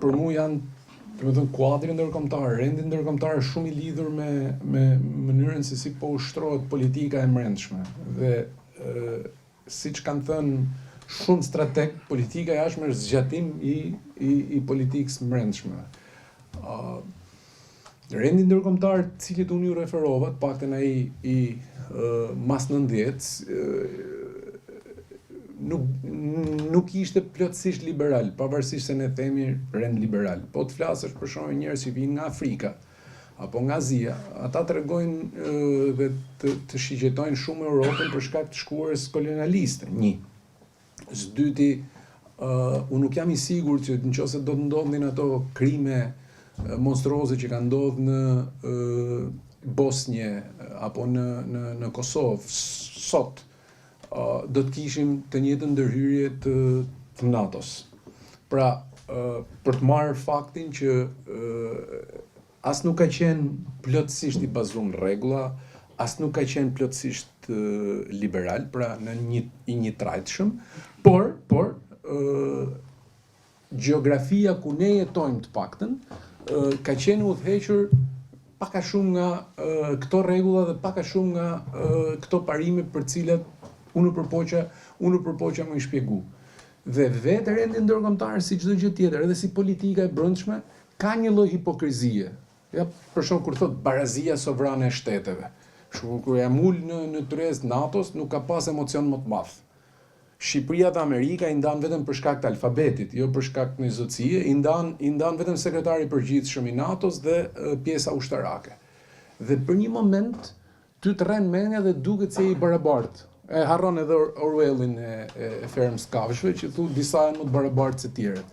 Për mua janë, domethënë, kuadri ndërkombëtar, rendi ndërkombëtar është shumë i lidhur me mënyrën se si po ushtrohet politika e brendshme. Dhe siç kanë thënë shumë strateg, politika e jashtme është zgjatim i politikës brendshme. Rendi ndërkombëtar, të cilit unë ju referova, të paktën ai i mas 90, nuk ishte plotësisht liberal, pavarësisht se ne themi rend liberal. Po të flasësh për shembull njerëz që vinë nga Afrika apo nga Azia, ata tregojnë dhe të shigjetojnë shumë Europën për shkak të shkuarës kolonialiste. Një. S'dyti, unë nuk jam i sigurt që nëse do të ndodhin ato krime monstruoze që kanë ndodhur në Bosnje apo në Kosovë sot, do të kishim të njëjtën ndërhyrje të NATO-s. Pra, për të marrë faktin që as nuk ka qenë plotësisht i bazuar në rregulla, as nuk ka qenë plotësisht liberal, pra në një trajtshëm, por gjeografia ku ne jetojmë të paktën ka qenë udhëhequr pak a shumë nga këto rregulla dhe pak a shumë nga këto parime për cilat unë përpoqa më i shpjegu. Dhe vetë rendi ndërkombëtar, si çdo gjë tjetër, edhe si politika e brendshme, ka një lloj hipokrizie. Ja, për shembull kur thot barazia sovrane e shteteve. Kur jam ul në tyrezë NATO-s nuk ka pas emocion më të madh. Shqipëria dhe Amerika i ndan vetëm për shkak të alfabetit, jo për shkak të një zotësie, i ndan vetëm sekretari i përgjithshëm i NATO-s dhe pjesa ushtarake. Dhe për një moment ty të rren mendja dhe duket se i barabartë. E harron edhe Orwellin e Fermës Kafshëve që thu disa janë më të barabartë se tjerët.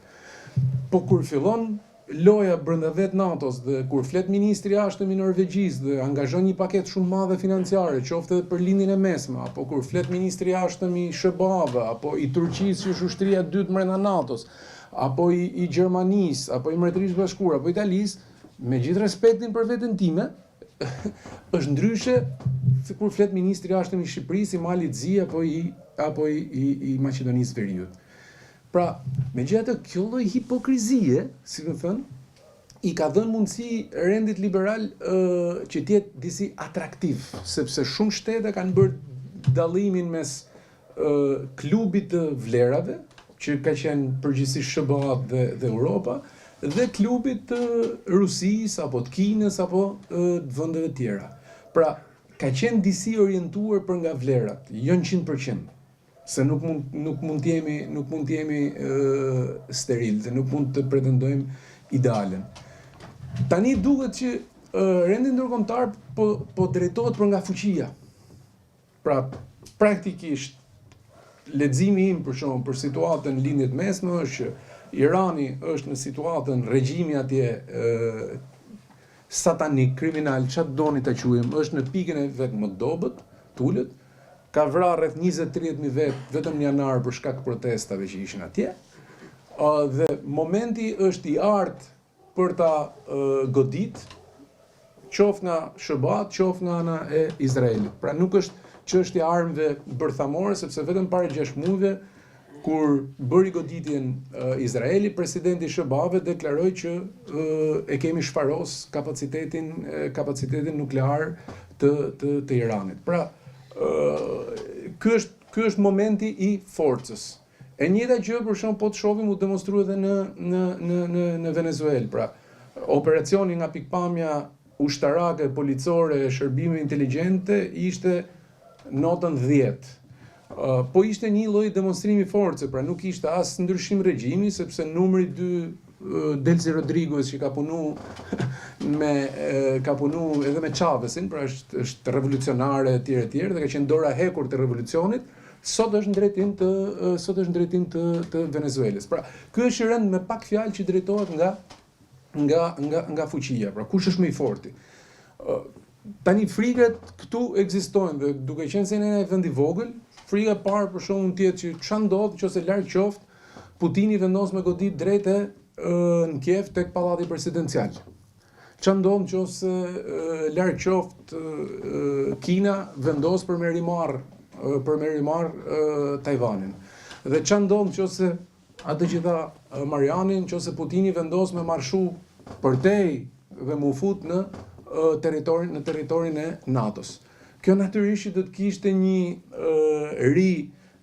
Po kur fillon loja brenda vet NATO-s dhe kur flet ministri i jashtëm i Norvegjisë dhe angazhon një paketë shumë madhe financiare, qoftë edhe për lindjen e mesme, apo kur flet ministri i jashtëm i SBA-ve, apo i Turqisë që është ushtria e dytë brenda NATO-s, apo i Gjermanisë, apo i Mbretërisë së Bashkuar, apo Italisë, me gjithë respektin për veten time, është ndryshe se kur flet ministri i jashtëm i Shqipërisë, i Malit Zi apo i Maqedonisë Veriut. Pra, megjithatë kjo lloj hipokrizie, si më thënë, i ka dhënë mundësi rendit liberal që të jetë disi atraktiv, sepse shumë shtete kanë bërë dallimin mes klubit të vlerave, që ka qenë përgjithsisht SBA dhe Europa, dhe klubit të Rusisë apo të Kinës apo të vendeve tjera. Pra, ka qenë disi orientuar për nga vlerat, jo 100%. Se nuk mund të jemi steril, dhe nuk mund të pretendojmë idealen. Tani duket që rendi ndërkombëtar po drejtohet për nga fuqia. Pra, praktikisht leximi im për shembull për situatën lindjet mesme është që Irani është në situatën regjimi atje satanik, kriminal, çfarë doni ta quajmë, është në pikën e vet më dobët, tulet. Ka vrarë rreth 20-30.000 vetë vetëm në janar për shkak të protestave që ishin atje. Dhe momenti është i artë për ta godit, qoftë nga SBA, qoftë nga ana e Izraelit. Pra nuk është çështja e armëve bërthamore, sepse vetëm para 6 muajve kur bëri goditjen Izraeli, presidenti i SBA-ve deklaroi që e kemi shfaros kapacitetin nuklear të Iranit. Pra, ky është momenti i forcës. E njëjta gjë për shembull po të shohim u demonstrua edhe në Venezuelë. Pra, operacioni nga pikpamja ushtarake, policore, shërbime inteligjente ishte notën 10. Po ishte një lloj demonstrimi force, pra nuk ishte as ndryshim regjimi, sepse numri 2 Delcy Rodriguez që ka punu edhe me Chavezin, pra është revolucionare etj dhe ka qenë dora hekur të revolucionit, sot është në drejtim të Venezuelës. Pra, ky është rënd me pak fjalë që drejtohet nga fuqia, pra kush është më i forti. Tani frikat këtu ekzistojnë dhe duke qenë se ne jemi vend i vogël, frika e parë për shkakun tjetër që çfarë ndodh nëse larg qoftë Putini vendos me godit drejtë në Kiev tek pallati presidencial. Çfarë ndodh nëse larg qoftë Kina vendos për me rimarr Tajvanin. Dhe çfarë ndodh nëse atë që tha Mariani, nëse Putini vendos me marshu përtej dhe mu fut në territorin e NATO-s. Kjo natyrisht do të kishte një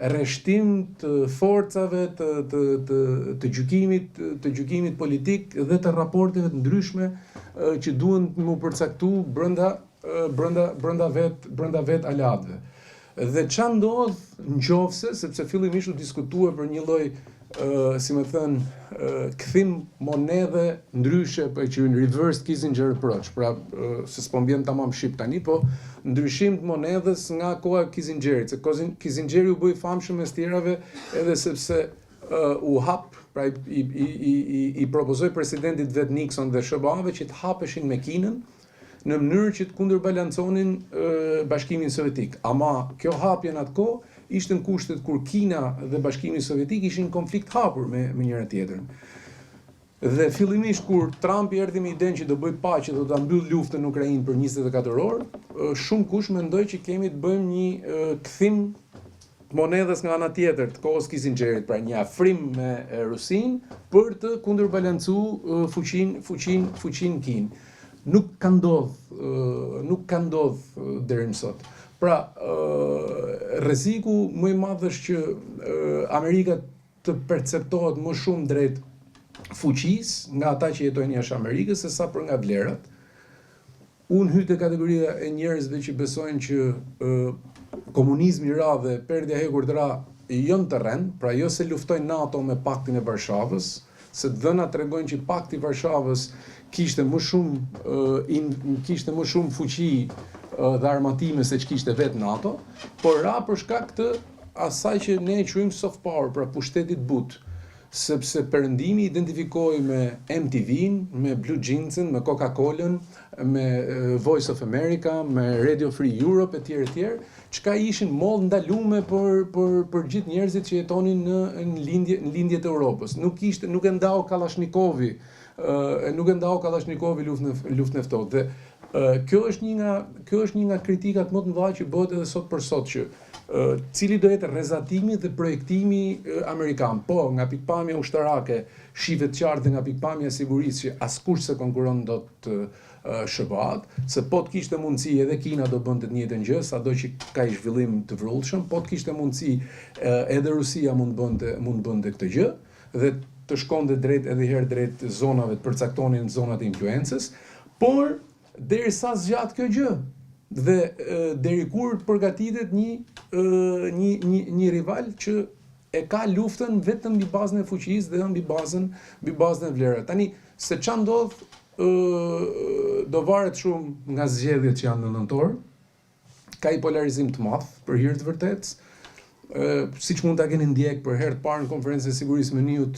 rreshtim të forcave, të gjykimit politik dhe të raporteve të ndryshme që duhen të mu përcaktu brenda vet aleatëve. Dhe çfarë ndodh nëse, sepse fillimisht u diskutua për një lloj si më thënë, kthim monedhe ndryshe, që në reverse Kissinger approach, pra se s'po mbien tamam shqip tani, po ndryshim të monedhës nga koha e Kissingerit, se Kissingeri u bë i famshëm mes tjerave edhe sepse u hap, pra i propozoi presidentit vet Nixon dhe SBA-ve që të hapeshin me Kinën në mënyrë që të kundërbalanconin Bashkimin Sovjetik. Ama kjo hapje në atë kohë ishte në kushtet kur Kina dhe Bashkimi Sovjetik ishin në konflikt hapur me njëra tjetrën. Dhe fillimisht kur Trumpi erdhi me idenë që do bëj paqe, do ta mbyll luftën në Ukrainë për 24 orë, shumë kush mendoi që kemi të bëjmë një kthim monedhës nga ana tjetër të kohës Kissingerit, pra një afrim me Rusinë për të kundërbalancuar fuqinë Kinë. Nuk ka ndodh deri më sot. Pra, rreziku më i madh është që Amerika të perceptohet më shumë drejt fuqisë nga ata që jetojnë jashtë Amerikës sesa për nga vlerat. unë hy te kategoria e njerëzve që besojnë që komunizmi ra dhe perdja hekur të ra janë të rend, pra jo se luftojnë NATO me Paktin e Varshavës, se dhënat tregojnë që Pakti i Varshavës kishte më shumë fuqi dhe armatime se që kishte vetë NATO, por ra për shkak të asaj që ne e quajmë soft power, pra pushtetit but, sepse Perëndimi identifikoi me MTV-n, me Blue Jeans-ën, me Coca-Colën, me Voice of America, me Radio Free Europe etj, çka ishin mollë ndalume për gjithë njerëzit që jetonin në lindjet e Europës. Nuk e ndau Kallashnikovi, luftën e ftohtë. Dhe kjo është një nga kritikat më të mëdha që bëhet edhe sot për sot, që cili do jetë rrezatimi dhe projektimi amerikan. Po, nga pikpamja ushtarake shihet qartë dhe nga pikpamja sigurisë që askush se konkuron dot SBA-t, se po të kishte mundësi edhe Kina do bënte të njëjtën gjë, sado që ka i zhvillim të vrullshëm, po të kishte mundësi edhe Rusia mund bënte këtë gjë dhe të shkonte drejt zonave të përcaktonin zonat e influencës, por derisa zgjat kjo gjë dhe deri kur përgatitet një rival që e ka luftën vetëm mbi bazën e fuqisë dhe mbi bazën e vlerave. Tani se ç'a ndodh do varet shumë nga zgjedhjet që janë në nëntor. Ka i polarizim të madh për hir të vërtetës. Siç mund ta keni ndjek për herë të parë në konferencën e sigurisë me Niut,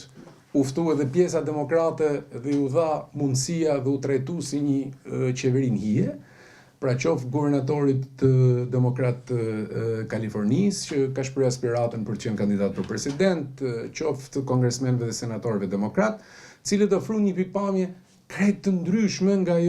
u ftu edhe pjesa demokrate dhe u dha mundësia dhe u trajtu si një qeveri hije. Pra qoftë guvernatorit demokrat të Kalifornisë, që ka shprehur aspiratën për të qenë kandidat për president, qoftë kongresmenëve dhe senatorëve demokrat, cilët ofruan një pikpamje krejt të ndryshme nga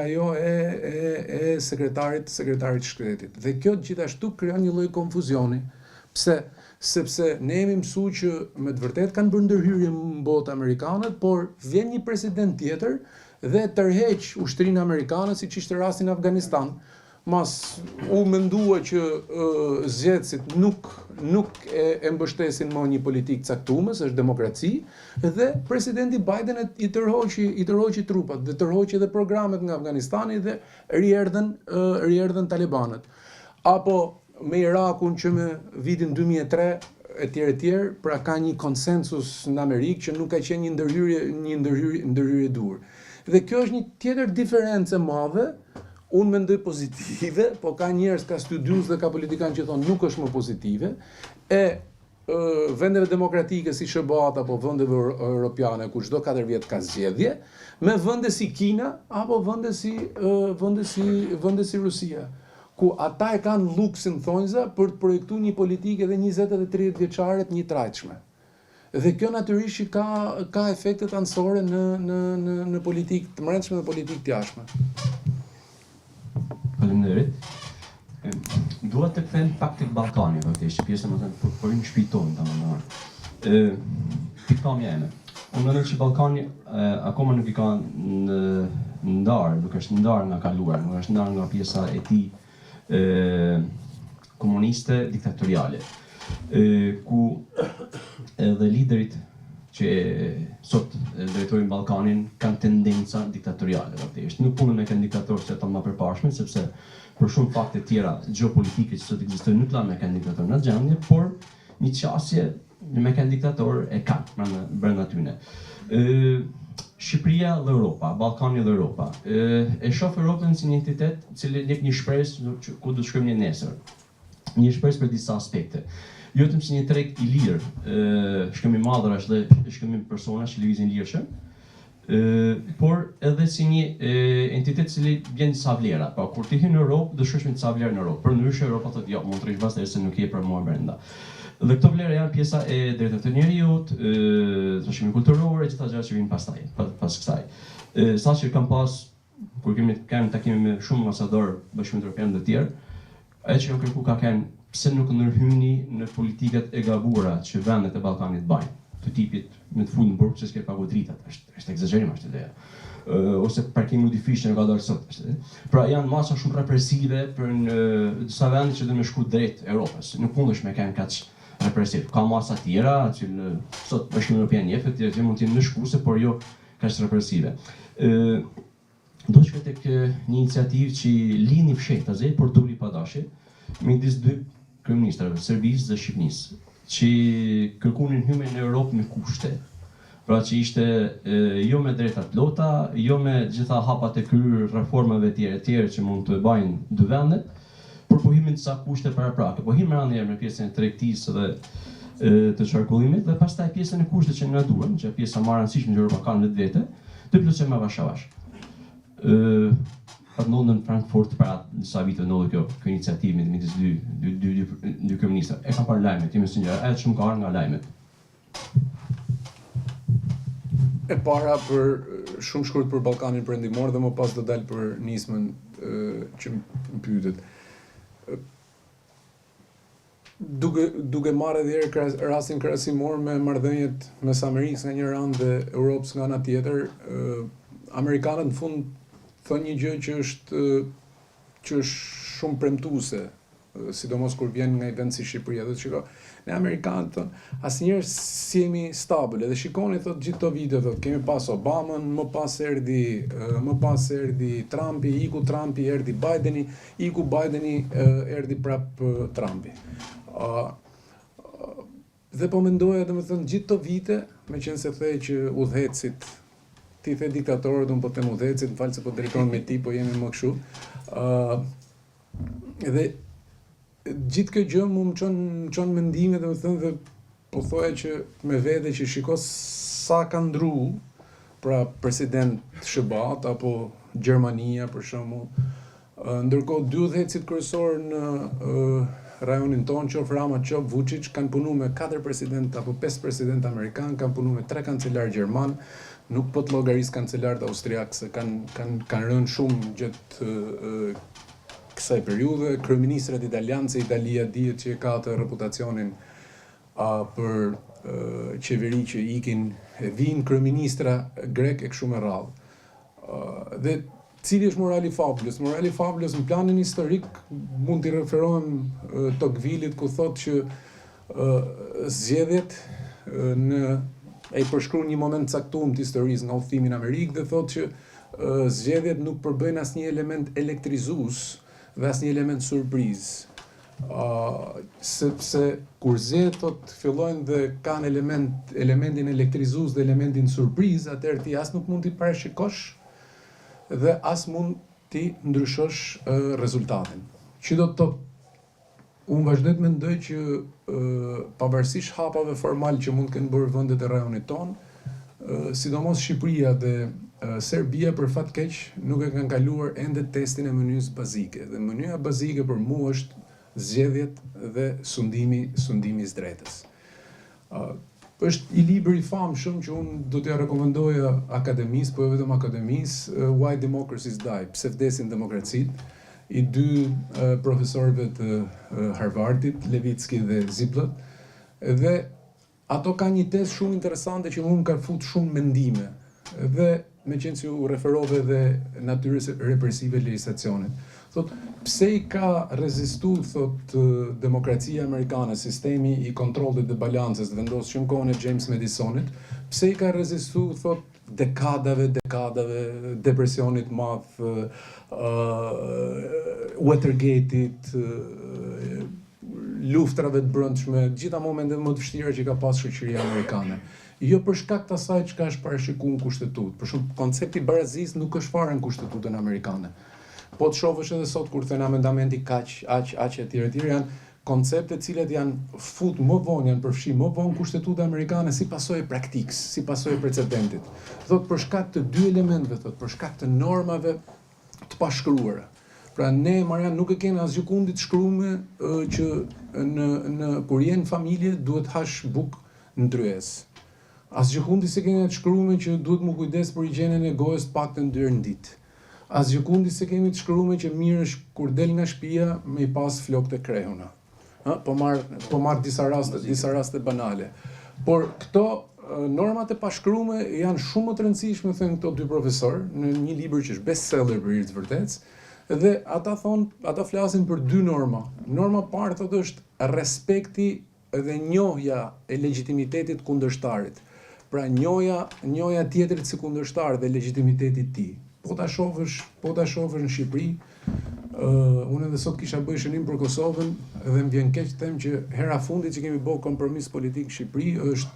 ajo e sekretarit shtetit. Dhe kjo gjithashtu krijon një lloj konfuzioni. Pse? Sepse ne jemi mësuar që me të vërtetë kanë bërë ndërhyrje në botë amerikanët, por vjen një president tjetër dhe tërheq ushtrinë amerikane, siç ishte rasti në Afganistan. Mas u mendua që zgjedhësit nuk e mbështesin më një politikë caktuar, është demokraci, dhe presidenti Biden i tërhoqi trupat, dhe tërhoqi edhe programet nga Afganistani dhe rierdhen talibanët. Apo me Irakun që me vitin 2003 etj, pra ka një konsensus në Amerikë që nuk ka qenë një ndërhyrje dur. Dhe kjo është një tjetër diferencë e madhe, unë mendoj pozitive, po ka njerëz, ka studiues dhe ka politikanë që thonë nuk është më pozitive, vendeve demokratike si SBA-t apo vendeve europiane ku çdo 4 vjet ka zgjedhje, me vende si Kina apo vende si Rusia, ku ata e kanë luksin thonjza për të projektuar një politikë edhe 20 dhe 30 vjeçare të njëtrajtshme. Dhe kjo natyrisht ka efektet anësore në politikë të brendshme dhe politikë të jashtme. Faleminderit. Dua të kthem pak tek Ballkani, vërtet, pjesën më thënë për një shpejtojmë domethënë. Pikpamja ime. Unë mendoj që Ballkani akoma nuk i ka ndarë, nuk është ndarë nga kaluara, nuk është ndarë nga pjesa e tij komuniste diktatoriale. Ku edhe liderit që sot drejtojnë Ballkanin kanë tendenca diktatoriale, vërtet. Nuk punën me kanë diktatorë që ata më përparshme, sepse për shumë fakte tjera gjeopolitike që sot ekzistojnë nuk kanë me kanë diktatorë në gjendje, por një qasje me kanë diktatorë e kanë brenda tyne. Shqipëria dhe Europa, Ballkani dhe Europa, e shoh Europën si një entitet i cili jep një shpresë ku do të shkojmë ne nesër. Një shpresë për disa aspekte. Jo vetëm si një treg i lirë, shkëmbim madhërash dhe shkëmbim personash që lëvizin lirshëm, por edhe si një entitet cili vjen disa vlera. Pa kur ti hyn në Europë, do shkosh me disa vlera në Europë. Përndryshe Europa thotë jo, mund të rrish bastë se nuk je për mua brenda. Dhe këto vlera janë pjesa e drejtave të njerëzit, trashëgimi kulturor e gjitha gjërat që vijnë pastaj, pas kësaj. Saqë kam pas kur kemi takime me shumë ambasador Bashkimit Evropian dhe të tjerë, ajo që kërku ka kanë pse nuk ndërhyni në politikat e gabuara që vendet e Ballkanit bajnë. Të tipit me të fundë në burg që s'ke pagu dritat, është egzagerim është ideja. Ose parkimi u difish që në ka dalë sot. Pra janë masa shumë represive për në disa vende që dhe me shku drejt Europës. Nuk mundesh me kanë kaq represiv. Ka masa tjera që sot Bashkimi Evropian njefet, që mund të jenë në shkuese, por jo kaq represive. do shkoj tek një iniciativë që lini fshehtazi, por duli pa dashje, midis dy kryeministrave, Serbisë dhe Shqipërisë, që kërkunin hyrjen në Europë me kushte. Pra që ishte jo me drejta të lota, jo me gjitha hapat e kryer reformave tjera që mund të bajnë dy vendet, por pohimin të sa kushte paraprake. Pohim rëndëherë me pjesën e tregtisë dhe të qarkullimit dhe pastaj pjesën e kushtet që na duhen, që pjesa më e rëndësishme që Europa ka në vetë, të plotësojmë avash avash. Ka ndodhur në Frankfurt para disa viteve ndodhi kjo iniciativë midis dy kryeministra. E kam parë lajmet, jemi sinqer, edhe shumë ka ardhur nga lajmet. E para për shumë shkurt për Ballkanin Perëndimor dhe më pas do dal për nismën që më pyetet. Duke marrë edhe rastin krahasimor me marrëdhëniet mes Amerikës nga një anë dhe Europës nga ana tjetër, amerikanët në fund thonë një gjë që është shumë premtuese, sidomos kur vjen nga një vend si Shqipëria. Dhe shiko, ne amerikanët thonë, asnjëherë si jemi stabil. Edhe shikoni thotë gjithë këto vite, thotë kemi pas Obamën, më pas erdhi Trumpi, iku Trumpi, erdhi Bideni, iku Bideni, erdhi prap Trumpi. Dhe po mendoja domethënë gjithë këto vite, meqense the që udhëhecit, ti the diktatorët, unë po them udhëhecit, më fal se po drejtohem me ti, po jemi më kështu. Dhe gjithë kjo gjë mu më çon mendime, domethënë, dhe po thoya që me vete që shiko sa ka ndru, pra president SBA apo Gjermania për shembull, ndërkohë dy udhëhecit kryesor në rajonin tonë, qof Rama, qof Vučić, kanë punu me 4 president apo 5 president amerikan, kanë punu me 3 kancelar gjerman, nuk po të llogaris kancelarët austriak, se kanë rënë shumë gjatë kësaj periudhe. Kryeministrat italianë, se Italia dihet që ka të reputacionin për qeveri që ikin, vinë kryeministra grek e kështu me radhë. Dhe cili është morali fabulës? Morali fabulës në planin historik mund t'i referohem Tocquevillit, ku thotë që zgjedhjet e përshkruan një moment caktuar të historisë nga udhëtimi në Amerikë dhe thotë që zgjedhjet nuk përbëjnë asnjë element elektrizues dhe asnjë element surprizë. Sepse kur zgjedhjet fillojnë dhe kanë elementin elektrizues dhe elementin surprizë, atëherë ti as nuk mund t'i parashikosh dhe as mund ti ndryshosh rezultatin. Që do të thotë, unë vazhdoj të mendoj që pavarësisht hapave formal që mund të kenë bërë vendet e rajonit tonë, sidomos Shqipëria dhe Serbia për fat keq nuk e kanë kaluar ende testin e mënyrës bazike. Dhe mënyra bazike për mua është zgjedhjet dhe sundimi i drejtës. Është i libër i famshëm që unë do t'ja rekomendoja akademisë, po jo vetëm akademisë, Why Democracies Die, pse vdesin demokracitë, i dy profesorëve të Harvardit, Levitsky dhe Ziblatt, dhe ato ka një tezë shumë interesante që mund ka fut shumë mendime, dhe me qenë që u referove dhe natyrës represive legislacionit. Thot, pse i ka rezistu, thot, demokracia amerikane, sistemi i kontrollit dhe balancës, vendos që në kohën e James Madisonit, pse i ka rezistu, thot, dekadave, depresionit madh, Watergate-it, luftrave të brendshme, gjitha momentet më të vështira që ka pas shoqëria amerikane. Jo për shkak të asaj çka është parashikuar në kushtetutë. Për shembull, koncepti i barazisë nuk është fare në kushtetutën amerikane. Po të shohësh edhe sot kur thënë amendamenti kaq, aq etj, janë koncepte të cilat janë fut më vonë, janë përfshi më vonë kushtetuta amerikane si pasojë praktikës, si pasojë precedentit. Thot për shkak të dy elementeve, thot për shkak të normave të pashkruara. Pra ne Marian nuk e kemi asgjë kundit shkruame që në kur je në familje duhet hash bukë në tryez. Asgjë kundit se kemi të shkruame që duhet më kujdes për higjienën e gojës paktën 2 herë në ditë. Asgjë kundit se kemi të shkruame që mirë është kur del nga shtëpia me i pas flokët e krehuna. Po marr disa raste banale. Por këto normat e pashkruame janë shumë më të rëndësishme, thënë këto dy profesor, në një libër që është bestseller për hir të vërtetës, dhe ata flasin për dy norma. Norma parë thotë është respekti dhe njohja e legitimitetit kundërshtarit. Pra njohja tjetrit si kundërshtar dhe legitimiteti i tij. po ta shohësh në Shqipëri, unë edhe sot kisha bërë shënim për Kosovën dhe më vjen keq të them që hera fundit që kemi bërë kompromis politik në Shqipëri është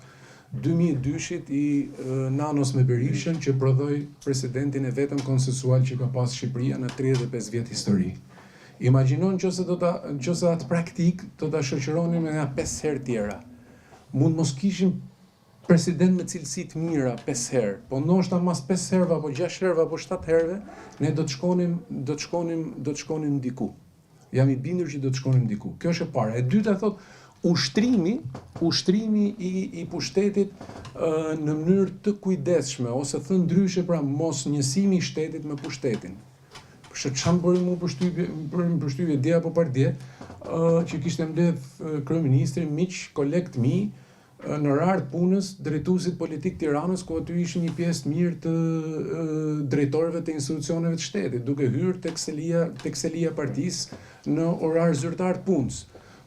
2002-shit i Nanos me Berishën që prodhoi presidentin e vetëm konsensual që ka pas Shqipëria në 35 vjet histori. Imagjinon nëse atë praktik do ta shoqëronim me 5 herë tjera. Mund mos kishim president me cilësi të mira 5 herë, po ndoshta mas 5 herëve apo 6 herëve apo 7 herëve ne do të shkonim diku. Jam i bindur që do të shkonim diku. Kjo është e para. E dyta thotë ushtrimi i pushtetit në mënyrë të kujdesshme ose thënë ndryshe pra mos njësimi i shtetit me pushtetin. Për çfarë bëri mu përshtypje dje apo pardje që kishte mbledh kryeministri miq, koleg të mi në orar të punës drejtuesit politik Tiranës, ku aty ishin një pjesë mirë të drejtorëve të institucioneve të shtetit, duke hyrë tek selia partisë në orar zyrtar të punës.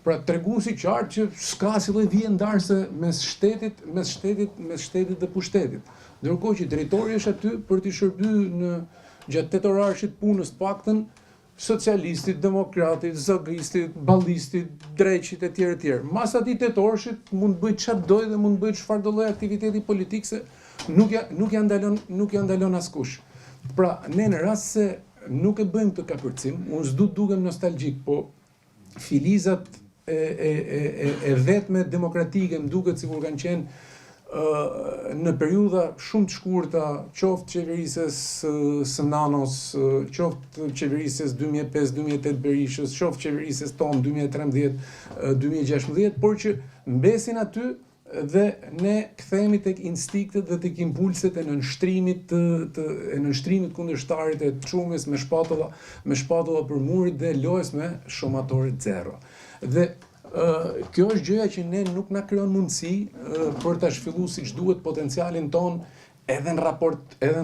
Pra tregu si qartë që s'ka si lloj vije ndarse mes shtetit dhe pushtetit. Ndërkohë që drejtori është aty për të shërbyer gjatë 8 orarësh të punës të paktën socialistit, demokratit, zogristit, ballistit, dreqit e tjerë. Mas atij 8 orësh mund bëj çfarë doj dhe mund bëj çfarë do lloj aktiviteti politik se nuk ja ndalon askush. Pra ne në rast se nuk e bëjmë këtë kapërcim, unë s'du të dukem nostalgjik, po filizat e vetme demokratike më duket sikur kanë qenë në periudha shumë të shkurta, qoftë qeverisjes së Nanos, qoftë qeverisjes 2005-2008 Berishës, qoftë qeverisjes tonë 2013-2016, por që mbesin aty dhe ne kthehemi tek instinktet dhe tek impulset e nënshtrimit kundërshtarit e çumës me shpatulla për murit dhe lojës me shumatorit zero. Dhe kjo është gjëja që ne nuk na krijon mundësi për ta shfilluar siç duhet potencialin ton edhe në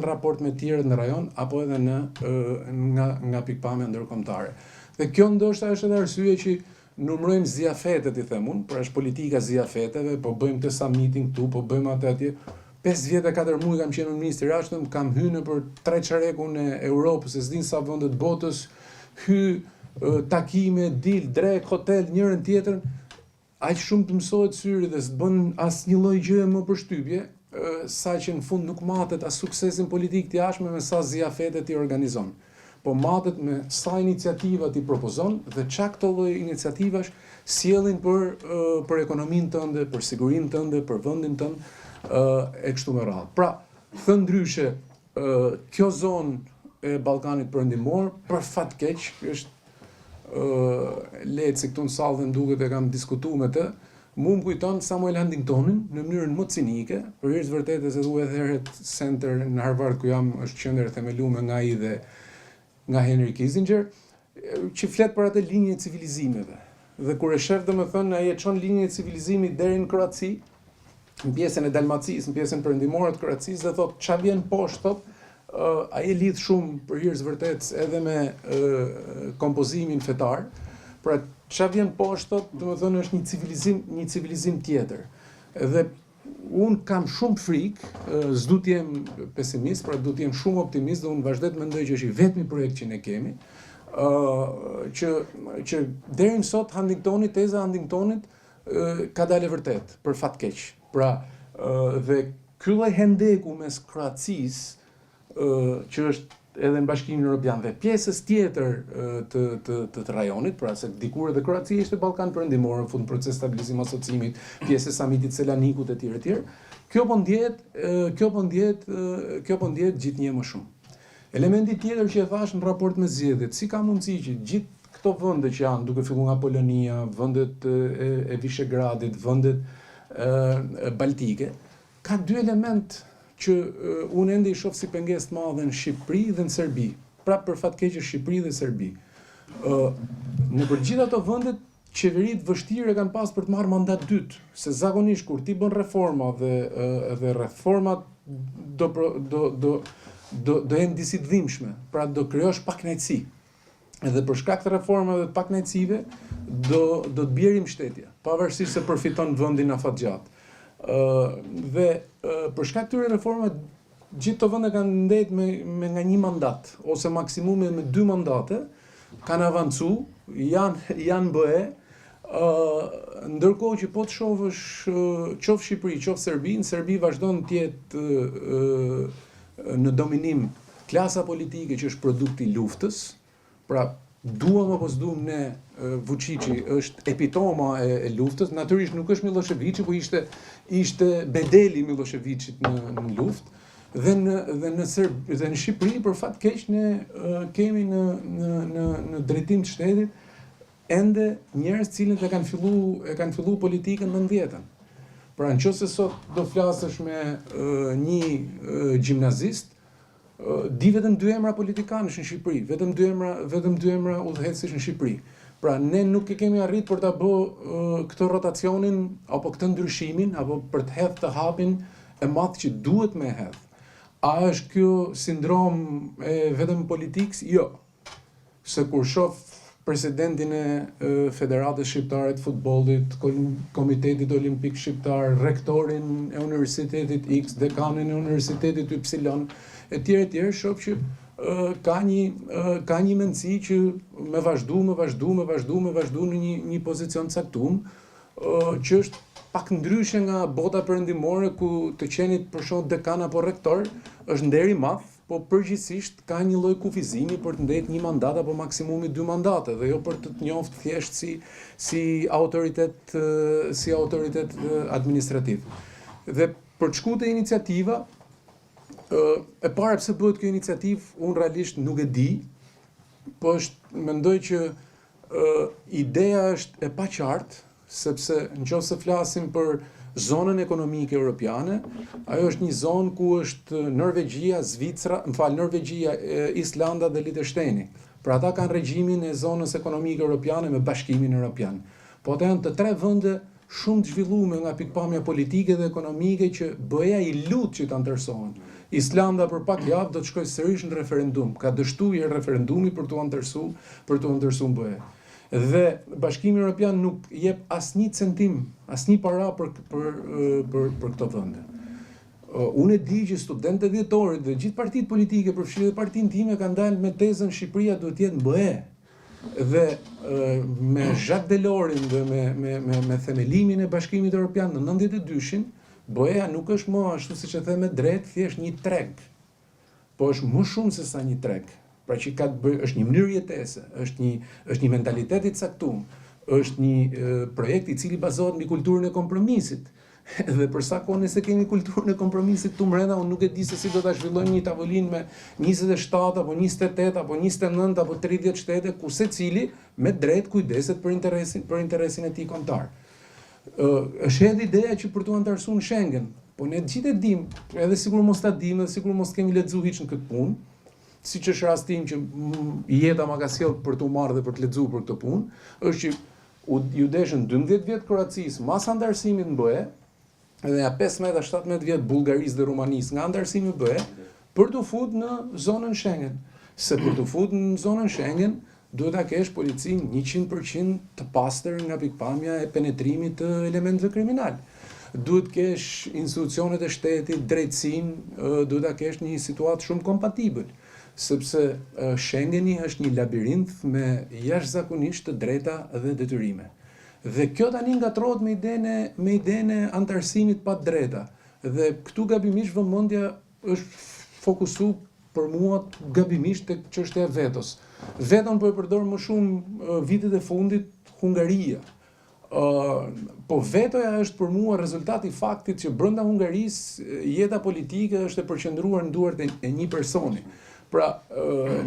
raport me tjerët në rajon apo edhe nga pikpamja ndërkombëtare. Dhe kjo ndoshta është edhe arsye që numërojmë zjafetet, i them unë, pra është politika zjafeteve, po bëjmë të summitin këtu, po bëjmë atë atje. 5 vjet e 4 muaj kam qenë në ministri i jashtëm, kam hyrë për 3 çarekun e Europës, e s'din sa vende të botës, takime, dil, drek, hotel, njërën tjetrën, aq shumë të mësohet syri dhe s'bën asnjë lloj gjëje më përshtypje, sa që në fund nuk matet as suksesin politik të jashtëm me sa zjafetet i organizon. Po matet me sa iniciativa ti propozon dhe çka këto lloj iniciativash sjellin për ekonominë tënde, për sigurinë tënde, për vendin tënd e kështu me radhë. Pra, thënë ndryshe, kjo zonë e Ballkanit Perëndimor për fat keq është lehtë se këtu në sallë dhe nduket e kam diskutuar me të, mu më kujton Samuel Huntingtonin në mënyrën më cinike, për hir të vërtetës e Duhet Heret Center në Harvard ku jam është qendër e themeluar nga ai dhe nga Henry Kissinger, që flet për atë linjën e civilizimeve. Dhe kur e shef domethënë ai e çon linjën e civilizimit deri në Kroaci, në pjesën e Dalmacisë, në pjesën perëndimore të Kroacisë dhe thotë ç'a vjen poshtë, thotë ai e lidh shumë për hir të vërtetës edhe me kompozimin fetar. Pra ç'a vjen poshtë, domethënë është një civilizim tjetër. Dhe un kam shumë frikë, s'du të jem pesimist, pra du të jem shumë optimist dhe unë vazhdet mendoj që është i vetmi projekt që ne kemi, që deri më sot teza Huntingtonit ka dalë vërtet, për fat keq. Pra, dhe ky lloj hendeku mes Kroacisë, që është edhe në Bashkimin Evropian dhe pjesës tjetër të rajonit, pra se dikur edhe Kroacia ishte Ballkan Perëndimor, në fund proces stabilizim asociimit, pjesë e samitit Selanikut e tjerë. Kjo po ndjehet gjithnjë më shumë. Elementi tjetër që e thash në raport me zgjedhjet, si ka mundësi që gjithë këto vende që janë, duke filluar nga Polonia, vendet e Vishegradit, vendet baltike, ka dy element që unë ende i shoh si pengesë të madhe në Shqipëri dhe në Serbi. Pra për fat keq është Shqipëri dhe Serbi. Në përgjithë ato vendet qeveritë vështirë kanë pas për të marrë mandat dytë, se zakonisht kur ti bën reforma dhe reformat do jenë disi të dhimbshme, pra do krijosh pakënaqësi. Edhe për shkak të reformave dhe të pakënaqësive do të bjerë mbështetja, pavarësisht se përfiton vendin afatgjat. Dhe për shkak të këtyre reformave gjithë të vende kanë ndet me nga 1 mandat, ose maksimumi me 2 mandate, kanë avancu, janë BE, ndërkohë që po të shohësh qoftë Shqipëri, qoftë Serbi, në Serbi vazhdon të jetë në dominim klasa politike që është produkti i luftës, pra duam apo s'duam ne, Vučići është epitoma e luftës, natyrisht nuk është Miloševići, po ishte bedeli Miloševićit në luftë. Dhe në Shqipëri, për fat keq, ne kemi në drejtim të shtetit ende njerëz cilët e kanë fillu politikën në 90-ën. Pra nëse sot do flasësh me një gjimnazist, di vetëm 2 emra politikanësh në Shqipëri, vetëm 2 emra udhëheqësish në Shqipëri. Pra ne nuk e kemi arrit për ta bë këtë rotacionin apo këtë ndryshimin apo për të hedhë të hapin e madh që duhet me hedh. A është kjo sindrom e vetëm politikës? Jo. Se kur shoh presidentin e Federatës Shqiptare të Futbollit, Komitetit Olimpik Shqiptar, rektorin e Universitetit X, dekanin e Universitetit Y, etj, shoh që ka një mendësi që me vazhdu në një pozicion caktuar, që është pak ndryshe nga bota perëndimore ku të qenit për shembull dekan apo rektor është nder i madh, po përgjithsisht ka një lloj kufizimi për të ndetë 1 mandat apo maksimumi 2 mandate dhe jo për të njoft thjesht si autoritet administrativ. Dhe për të shkuar te iniciativa, e para pse bëhet kjo iniciativë, unë realisht nuk e di, po mendoj që ideja është e paqartë, sepse nëse flasim për zonën ekonomike europiane, ajo është një zonë ku është Norvegjia, Norvegjia, Islanda dhe Liechtensteini. Pra ata kanë regjimin e zonës ekonomike europiane me Bashkimin Evropian. Po ata janë të 3 vende shumë të zhvilluara nga pikpamja politike dhe ekonomike që BE-ja i lut që ta ndërsohen. Islanda për pak javë do të shkojë sërish në referendum, ka dështuar referendumi për t'u ndërsuar BE. Dhe Bashkimi Evropian nuk jep asnjë centim, asnjë para për këto vende. Unë e di që studentët dhjetorit dhe gjithë partitë politike, përfshirë dhe partinë time, kanë dalë me tezën Shqipëria duhet të jetë në BE. Dhe me Jacques Delorin dhe me themelimin e Bashkimit Evropian në 92-shin, BE-ja nuk është më ashtu siç e them me drejt, thjesht një treg. Po është më shumë se sa një treg. Pra që është një mënyrë jetese, është një mentalitet i caktuar, është një projekt i cili bazohet mbi kulturën e kompromisit. Dhe për sa kohë nëse kemi kulturën e kompromisit këtu brenda, unë nuk e di se si do ta zhvillojmë një tavolinë me 27 apo 28 apo 29 apo 30 shtete ku secili me drejt kujdeset për interesin e tij kombëtar. Është edhe ideja që për t'u antarësuar në Schengen, po ne gjithë e dim, edhe sikur mos ta dim, edhe sikur mos kemi lexuar hiç në këtë punë, siç është rastim që jeta ma ka sjell për t'u marrë dhe për të lexuar për këtë punë, është që ju deshën 12 vjet Kroacisë mas antarësimit në BE, edhe ja 15-17 vjet Bullgarisë dhe Rumanisë nga antarësimi në BE, për t'u futur në zonën Schengen. Se për t'u futur në zonën Schengen, duhet ta kesh policinë 100% të pastër nga pikpamja e penetrimit të elementëve kriminal. Duhet kesh institucionet e shtetit, drejtësinë, duhet ta kesh një situatë shumë kompatibël, sepse Schengeni është një labirint me jashtëzakonisht të drejta dhe detyrime. Dhe kjo tani ngatrohet me idenë e antarësimit pa drejta. Dhe këtu gabimisht vëmendja është fokusuar për mua gabimisht tek çështja e vetos. Veton po e përdor më shumë vitet e fundit Hungaria. Po vetoja është për mua rezultati i faktit që brenda Hungarisë jeta politike është e përqendruar në duart e një personi. Pra,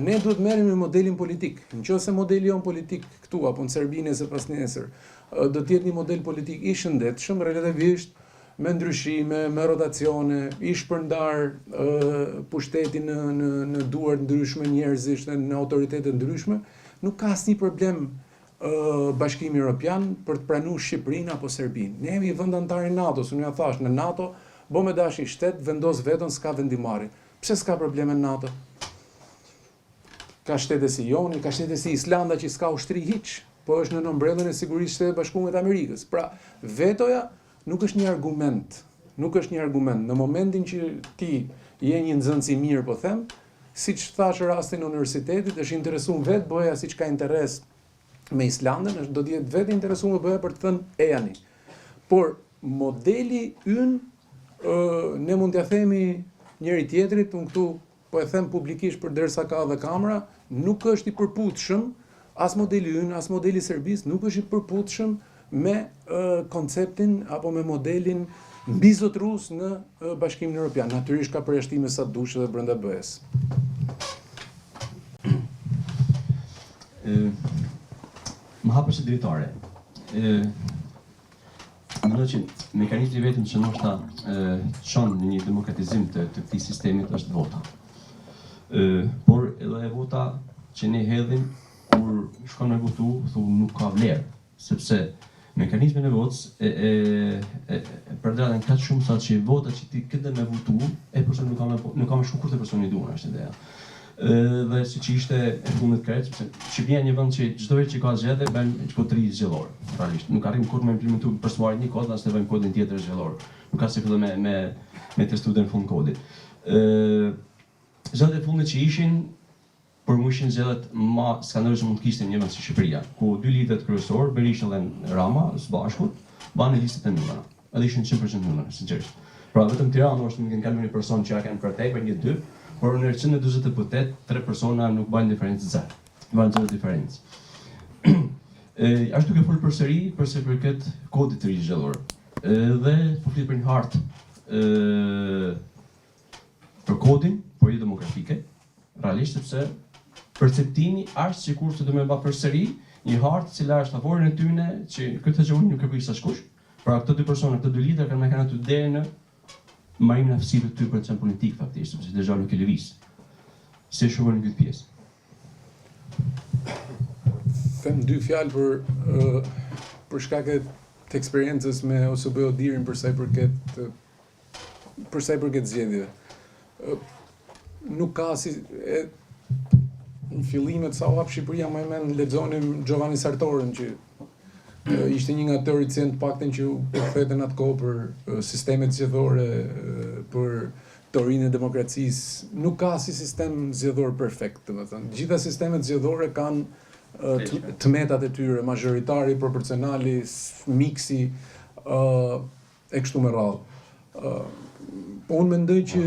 ne duhet merrem me modelin politik. Nëse modeli jon politik këtu apo në Serbi nëse pas nesër do të jetë një model politik i shëndetshëm, relativisht me ndryshime, me rotacione, i shpërndar pushtetin në duart ndryshme njerëzish dhe në autoritete ndryshme, nuk ka asnjë problem Bashkimi Evropian për të pranuar Shqipërinë apo Serbinë. Ne jemi vend antar i NATO-s, unë ja thash, në NATO bo me dashi shtet, vendos vetën, s'ka vendimarrje. Pse s'ka probleme në NATO? Ka shtete si Joni, ka shtete si Islanda që s'ka ushtri hiç, po është në nëmbrellën e Sigurisë së Bashkuara të Amerikës. Pra, vetoja nuk është një argument. Nuk është një argument. Në momentin që ti je një nxënës i mirë, po them, siç thash rastin e universitetit, është interesuar vetë bëja siç ka interes me Islandën, do të jetë vetë interesuar bëja për të thënë ejani. Por modeli ynë ne mund t'ja themi njëri tjetrit, unë këtu po e them publikisht përderisa ka dhe kamera, nuk është i përputhshëm as modeli ynë, as modeli Serbisë, nuk është i përputhshëm me konceptin apo me modelin mbizotrus në Bashkimin Evropian. Natyrisht ka përjashtime sa dush edhe brenda BE-s. Më hapësh drejtare. Mendoj që mekanizmi vetëm që ndoshta çon në një demokratizim të këtij sistemit është vota. Por edhe vota që ne hedhim kur shkon me votu, thonë nuk ka vlerë, sepse mekanizmin e votës përdraten kaq shumë sa që vota që ti këtë me votu, person nuk ka më shumë kurrë personi duan, është ideja. Dhe siç ishte e fundit krejt, sepse Shqipëria një vend që çdo herë që ka zgjedhje bën çkotëri zgjedhore. Realisht, nuk arrim kurrë me implementu personalisht një kod, as të vëmë kodin tjetër zgjedhor. Nuk ka se fillon me testuar në fund kodit. Zgjedhjet e fundit që ishin për mua ishin zgjedhjet më skandalozë mund të kishte një vend si Shqipëria, ku dy lidhet kryesorë, Berisha dhe Rama, së bashku, banë listat e numra. Edhe ishin 100% numra, sinqerisht. Pra vetëm Tirana është më kanë një person që ja kanë për tepër, një dy, por në 140 deputet, 3 persona nuk bajnë diferencë zero. Bajnë zero diferencë. Ashtu duke folur përsëri përse përket kodit të ri zgjedhor. Dhe po flit për një hartë për kodin, por jo demokratike, realisht sepse perceptimi është sikur se do më bë përsëri një hartë e cila është favorin e tyne që këtë gjë nuk e bëj sa shkush. Pra këto dy persona, këto dy lider kanë aty deri në marimin aftësive të tyre për të qenë politik faktikisht, sepse deja nuk e lëviz. Si shohën këtë pjesë? Them dy fjalë për shkak të eksperiencës me OSB Odirin për sa i përket zgjedhjeve. Nuk ka si në fillimet sa u hap Shqipëria, më mend lexonim Giovanni Sartorin që ishte një nga teoricienët të paktën që u përktheten atë kohë për sistemet zgjedhore, për teorinë e demokracisë. Nuk ka si sistem zgjedhor perfekt, domethënë. Gjitha sistemet zgjedhore kanë tmetat e tyre, mazhoritari, proporcionali, miksi, e kështu me radhë. Unë mendoj që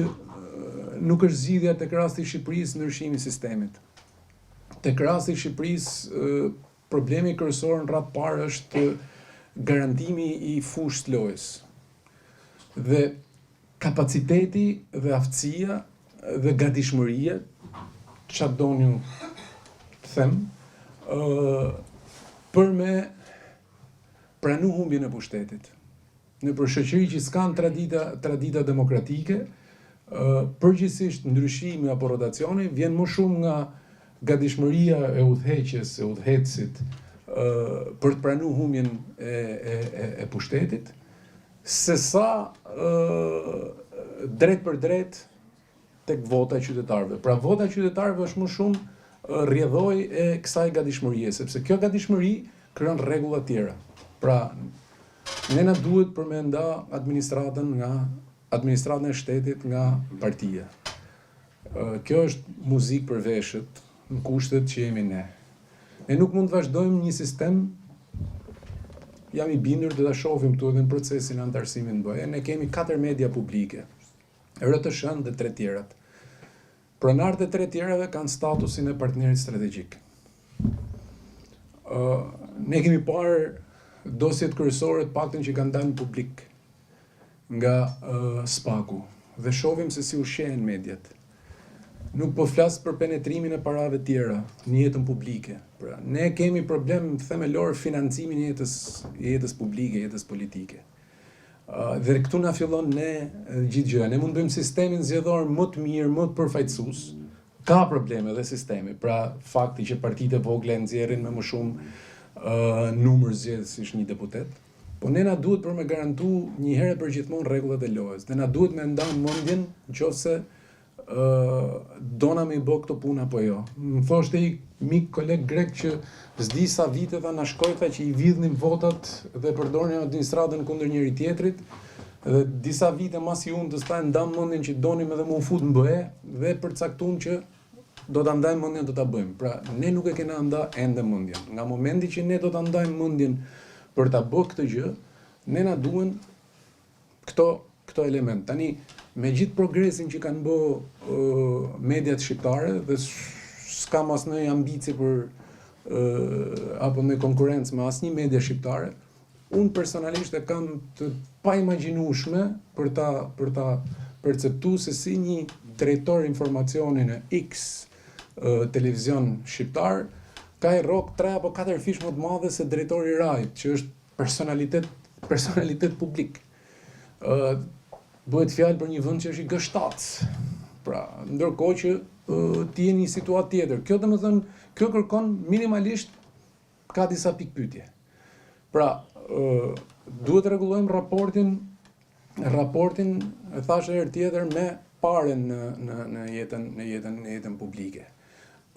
nuk është zgjidhja tek rasti i Shqipërisë ndryshimi i sistemit. Tek rasti i Shqipërisë problemi kryesor në radhë parë është garantimi i fushës së lojës. Dhe kapaciteti dhe aftësia dhe gatishmëria, çfarë doni të them, për me pranu humbjen e pushtetit. Në për shoqëri që s'kan tradita demokratike, përgjithsisht ndryshimi apo rotacioni vjen më shumë nga gatishmëria e udhëheqjes, e udhëhecit për të pranuar humbjen e pushtetit, sesa drejt për drejt tek vota e qytetarëve. Pra vota e qytetarëve është më shumë rrjedhoj e kësaj gatishmërie, sepse kjo gatishmëri krijon rregulla të tjera. Pra ne na duhet për me nda administratën e shtetit nga partia. Kjo është muzikë për veshët, në kushtet që jemi ne. Ne nuk mund të vazhdojmë një sistem, jam i bindur të ta shohim këtu edhe në procesin e antarësimit në BE. Ne kemi 4 media publike, RTS-n dhe 3 tjerat. Pronarët e 3 tjerave kanë statusin e partnerit strategjik. Ne kemi parë dosjet kryesore të paktën që kanë dalë në publik nga SPAK-u dhe shohim se si u shehen mediat. Nuk po flas për penetrimin e parave tjera në jetën publike. Pra, ne kemi problem themelor financimin e jetës publike, jetës politike. Dhe këtu na fillon ne gjithë gjëja. Ne mund bëjmë sistemin zgjedhor më të mirë, më të përfaqësues. Ka probleme dhe sistemi. Pra, fakti që partitë e vogla nxjerrin me më shumë numër zgjedhësish një deputet. Po ne na duhet për me garantu një herë për gjithmonë rregullat e lojës. Dhe na duhet me ndan mendjen nëse dona me i bë këto puna apo jo. Më thoshte i mik koleg grek që s'di sa vite tha na shkojtha që i vidhnim votat dhe përdornin administratën kundër njëri tjetrit Dhe disa vite mas i unë të staj ndam mendjen që donim edhe më u fut në BE dhe përcaktuam që do ta ndajmë mendjen do ta bëjmë. Pra ne nuk e kena nda ende mendjen. Nga momenti që ne do ta ndajmë mendjen për ta bërë këtë gjë, ne na duhen këto element. Tani me gjithë progresin që kanë bë mediat shqiptare dhe s'kam asnjë ambicie për apo në konkurrencë me asnjë media shqiptare, unë personalisht e kam të paimagjinueshme për ta perceptuar se si një drejtor informacioni në X televizion shqiptar ka i rrok 3 apo 4 fish më të madhe se drejtori i Rajt, që është personalitet publik. Bëhet fjalë për një vend që është i gështac. Pra, ndërkohë që ti je në një situatë tjetër. Kjo domethënë, kjo kërkon minimalisht ka disa pikpyetje. Pra, duhet të rregullojmë raportin, e thash edhe tjetër, me paren në jetën publike.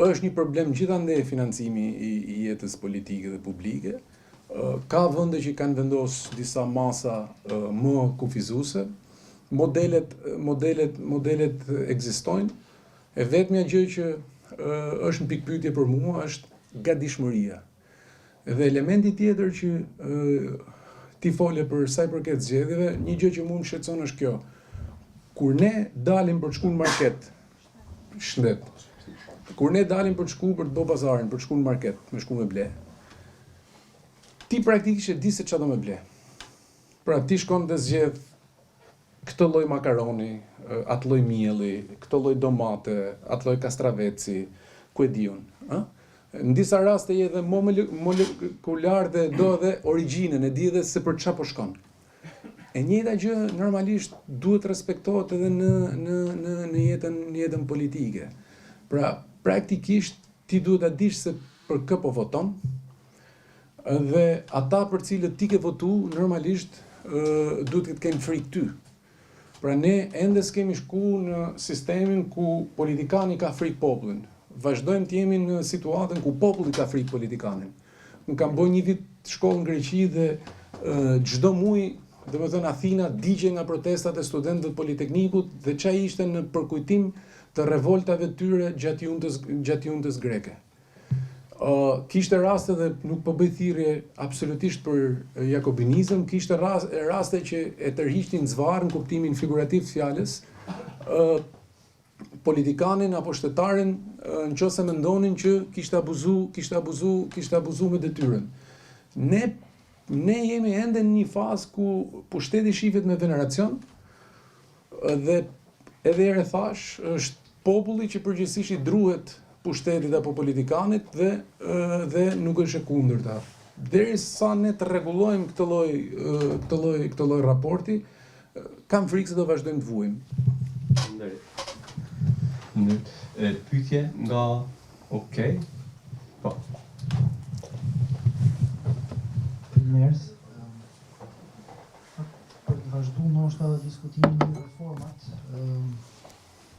Është një problem gjithandej financimi i jetës politike dhe publike. Ka vende që kanë vendosur disa masa më kufizuese. Modelet ekzistojnë. E vetmja gjë që është në pikpyetje për mua është gatishmëria. Dhe elementi tjetër që ti fole për sa i përket zgjedhjeve, një gjë që mua më shqetëson është kjo. Kur ne dalim për të shkuar në market, kur ne dalim për të shkuar për të bë bazarin, për të shkuar në market, me shku me ble, ti praktikisht e di se çfarë do me ble. Pra ti shkon dhe zgjedh këtë lloj makaroni, atë lloj mielli, këtë lloj domate, atë lloj kastraveci, ku e diun, ë? Në disa raste je edhe molekular dhe do edhe origjinën, e di edhe se për çfarë po shkon. E njëjta gjë normalisht duhet respektohet edhe në jetën politike. Pra, praktikisht ti duhet ta dish se për kë po voton, dhe ata për cilët ti ke votu normalisht duhet të kenë frikë ty. Pra ne ende s'kemi shku në sistemin ku politikani ka frikë popullin. Vazhdojmë të jemi në situatën ku populli ka frikë politikanin. Unë kam bërë një vit shkollë në Greqi dhe çdo muaj, domethënë Athina digje nga protestat e studentëve të Politeknikut dhe çfarë ishte në përkujtim të revoltave të tyre gjatë juntës greke. Kishte raste dhe nuk po bëj thirrje absolutisht për jakobinizëm, kishte raste që e tërhiqnin zvarr në kuptimin figurativ të fjalës, politikanin apo shtetarin nëse mendonin që kishte abuzu me detyrën. Ne jemi ende në një fazë ku pushteti shihet me veneracion dhe edhe herë thash, është populli që përgjithsisht i druhet pushtetit apo politikanit dhe nuk është e kundërta. Derisa ne të rregullojmë këtë lloj raporti, kam frikë se do vazhdojmë të vuajmë. Pyetje nga Okej. Po. Njerëz, për të vazhduar ndoshta edhe diskutimin e reformat,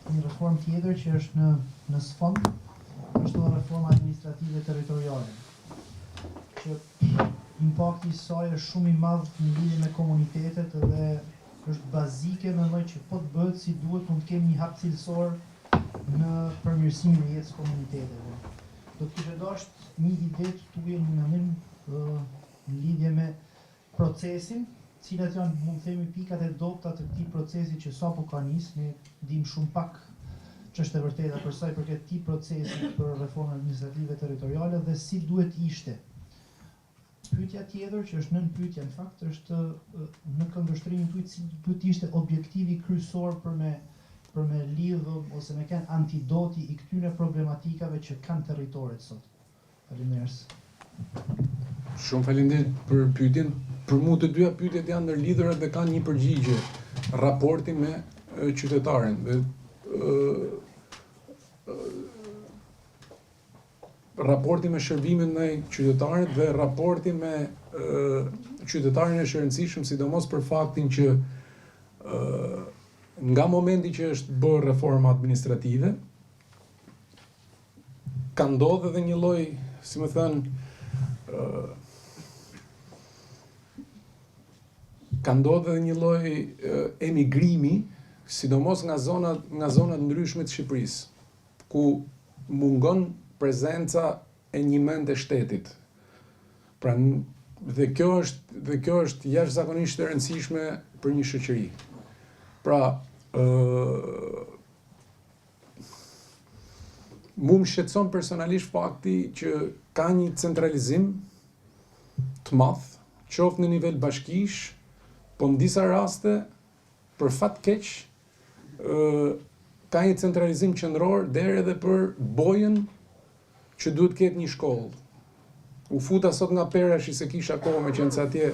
një reformë tjetër që është në sfond është reforma administrative territoriale, që impakti i saj është shumë i madh në lidhje me komunitetet dhe është bazike, mendoj që po të bëhet si duhet, mund të kemi një hap cilësor në përmirësimin e jetës komuniteteve. Do të kishe dashur një ide të tuaja në mendim në lidhje me procesin, cilat janë, mund të themi, pikat e dobta të këtij procesi që sapo ka nis, ne dim shumë pak ç'është e vërteta për sa i përket këtij procesi për reformën administrative territoriale dhe si duhet ishte. Pyetja tjetër, që është nën pyetja në fakt, është në këndvështrimin tuaj si duhet ishte objektivi kryesor për me lidhur ose me kanë antidoti i këtyre problematikave që kanë territoret sot. Faleminderit. Shumë faleminderit për pyetjen. Për mua të dyja pyetjet janë ndërlidhura dhe kanë një përgjigje. Raporti me qytetarin dhe raporti me shërbimin ndaj qytetarit dhe raporti me qytetarin e rëndësishëm, sidomos për faktin që nga momenti që është bërë reforma administrative, ka ndodhur edhe një lloj, si më thënë, ka ndodhur edhe një lloj emigrimi, sidomos nga zonat ndryshme të Shqipërisë, ku mungon prezenca e një mend e shtetit. Pra, dhe kjo është jashtëzakonisht e rëndësishme për një shoqëri. Pra, mu më shqetëson personalisht fakti që ka një centralizim të madh, qoftë në nivel bashkish, po në disa raste, për fat keq, ka një centralizim qendror deri edhe për bojën që duhet ketë një shkollë. U futa sot nga Perashi se kisha kohë me qenë se atje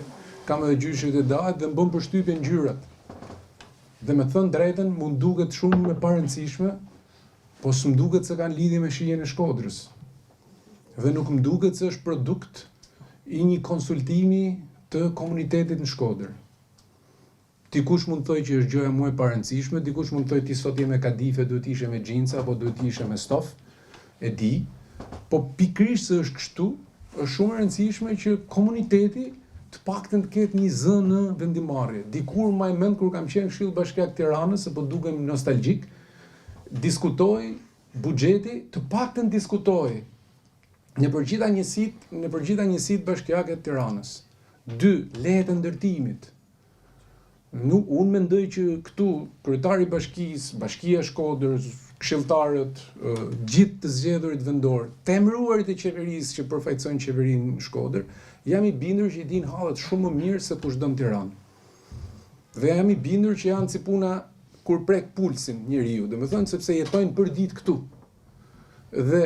kam edhe gjyshit e dahet dhe më bën përshtypje ngjyrat. Dhe me thënë drejtën, mu duket shumë me parëndësishme, po s'm duket se kanë lidhje me shijen e Shkodrës. Dhe nuk më duket se është produkt i një konsultimi të komunitetit në Shkodër. Dikush mund të thojë që është gjëja më e parëndësishme, dikush mund të thojë ti sot je me kadife, duhet ishe me xhinca apo duhet ishe me stof, e di, po pikërisht se është kështu, është shumë e rëndësishme që komuniteti të paktën të ketë një zë në vendimarrje. Dikur më mend kur kam qenë Këshilli Bashkiak Tiranës, apo dukem nostalgjik, diskutoj buxheti, të paktën diskutoj në përgjithta njësitë bashkiake të Tiranës. 2. Lehet e ndërtimit. Unë mendoj që këtu kryetari i bashkisë, Bashkia e Shkodrës, këshilltarët, gjithë të zgjedhurit vendor, të emëruarit e qeverisë që përfaqësojnë qeverinë në Shkodër, jam i bindur që i din hallet shumë më mirë se kushdo në Tiranë. Dhe jam i bindur që janë si puna kur prek pulsin njeriu, domethënë sepse jetojnë për ditë këtu. Dhe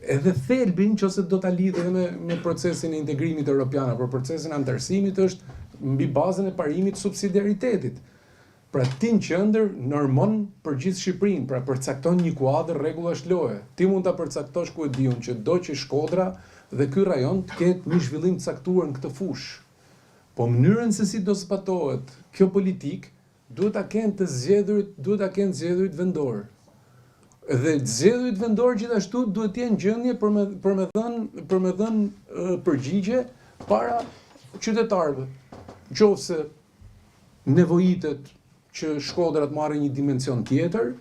edhe thelbi nëse do ta lidh edhe me procesin e integrimit evropian apo procesin e antarësimit është mbi bazën e parimit subsidiaritetit. Pra ti në qendër normon për gjithë Shqipërinë, pra përcakton një kuadër rregullash loje. Ti mund ta përcaktosh ku e diun që do që Shkodra dhe ky rajon të ketë një zhvillim të caktuar në këtë fushë. Po mënyrën se si do zbatohet kjo politikë duhet ta kenë të zgjedhurit vendor. Dhe zgjedhurit vendor gjithashtu duhet të jenë gjendje për me dhënë përgjigje para qytetarëve. Nëse nevojitet që Shkodra të marrë një dimension tjetër,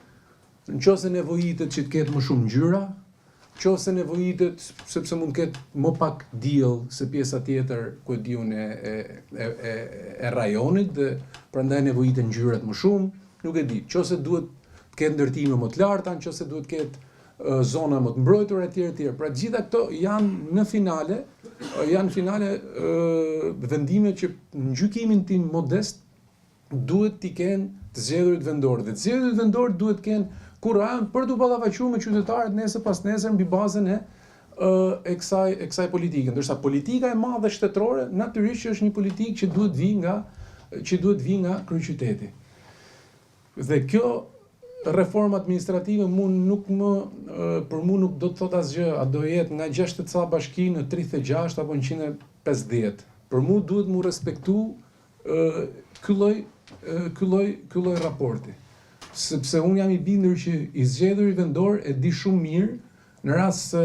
nëse nevojitet që të ketë më shumë ngjyra, nëse nevojitet sepse mund të ketë më pak diell se pjesa tjetër ku e diun e rajonit dhe prandaj nevojitet ngjyrat më shumë, nuk e di. Nëse duhet të ketë ndërtime më të larta, nëse duhet të ketë zona më të mbrojtura etj. Pra gjitha këto janë në finale vendime që në gjykimin tim modest duhet t'i kenë të zgjedhurit vendor. Dhe të zgjedhurit vendor duhet të kenë kurajën për t'u ballafaqur me qytetarët nesër pas nesër mbi bazën e kësaj politike. Ndërsa politika e madhe shtetërore natyrisht që është një politikë që duhet vi nga kryeqyteti. Dhe kjo reforma administrative për mu nuk do të thot asgjë, a do jetë nga 60 ca bashki në 36 apo në 150. Për mu duhet mu respektu ky lloj raporti. Sepse unë jam i bindur që i zgjedhuri vendor e di shumë mirë në rast se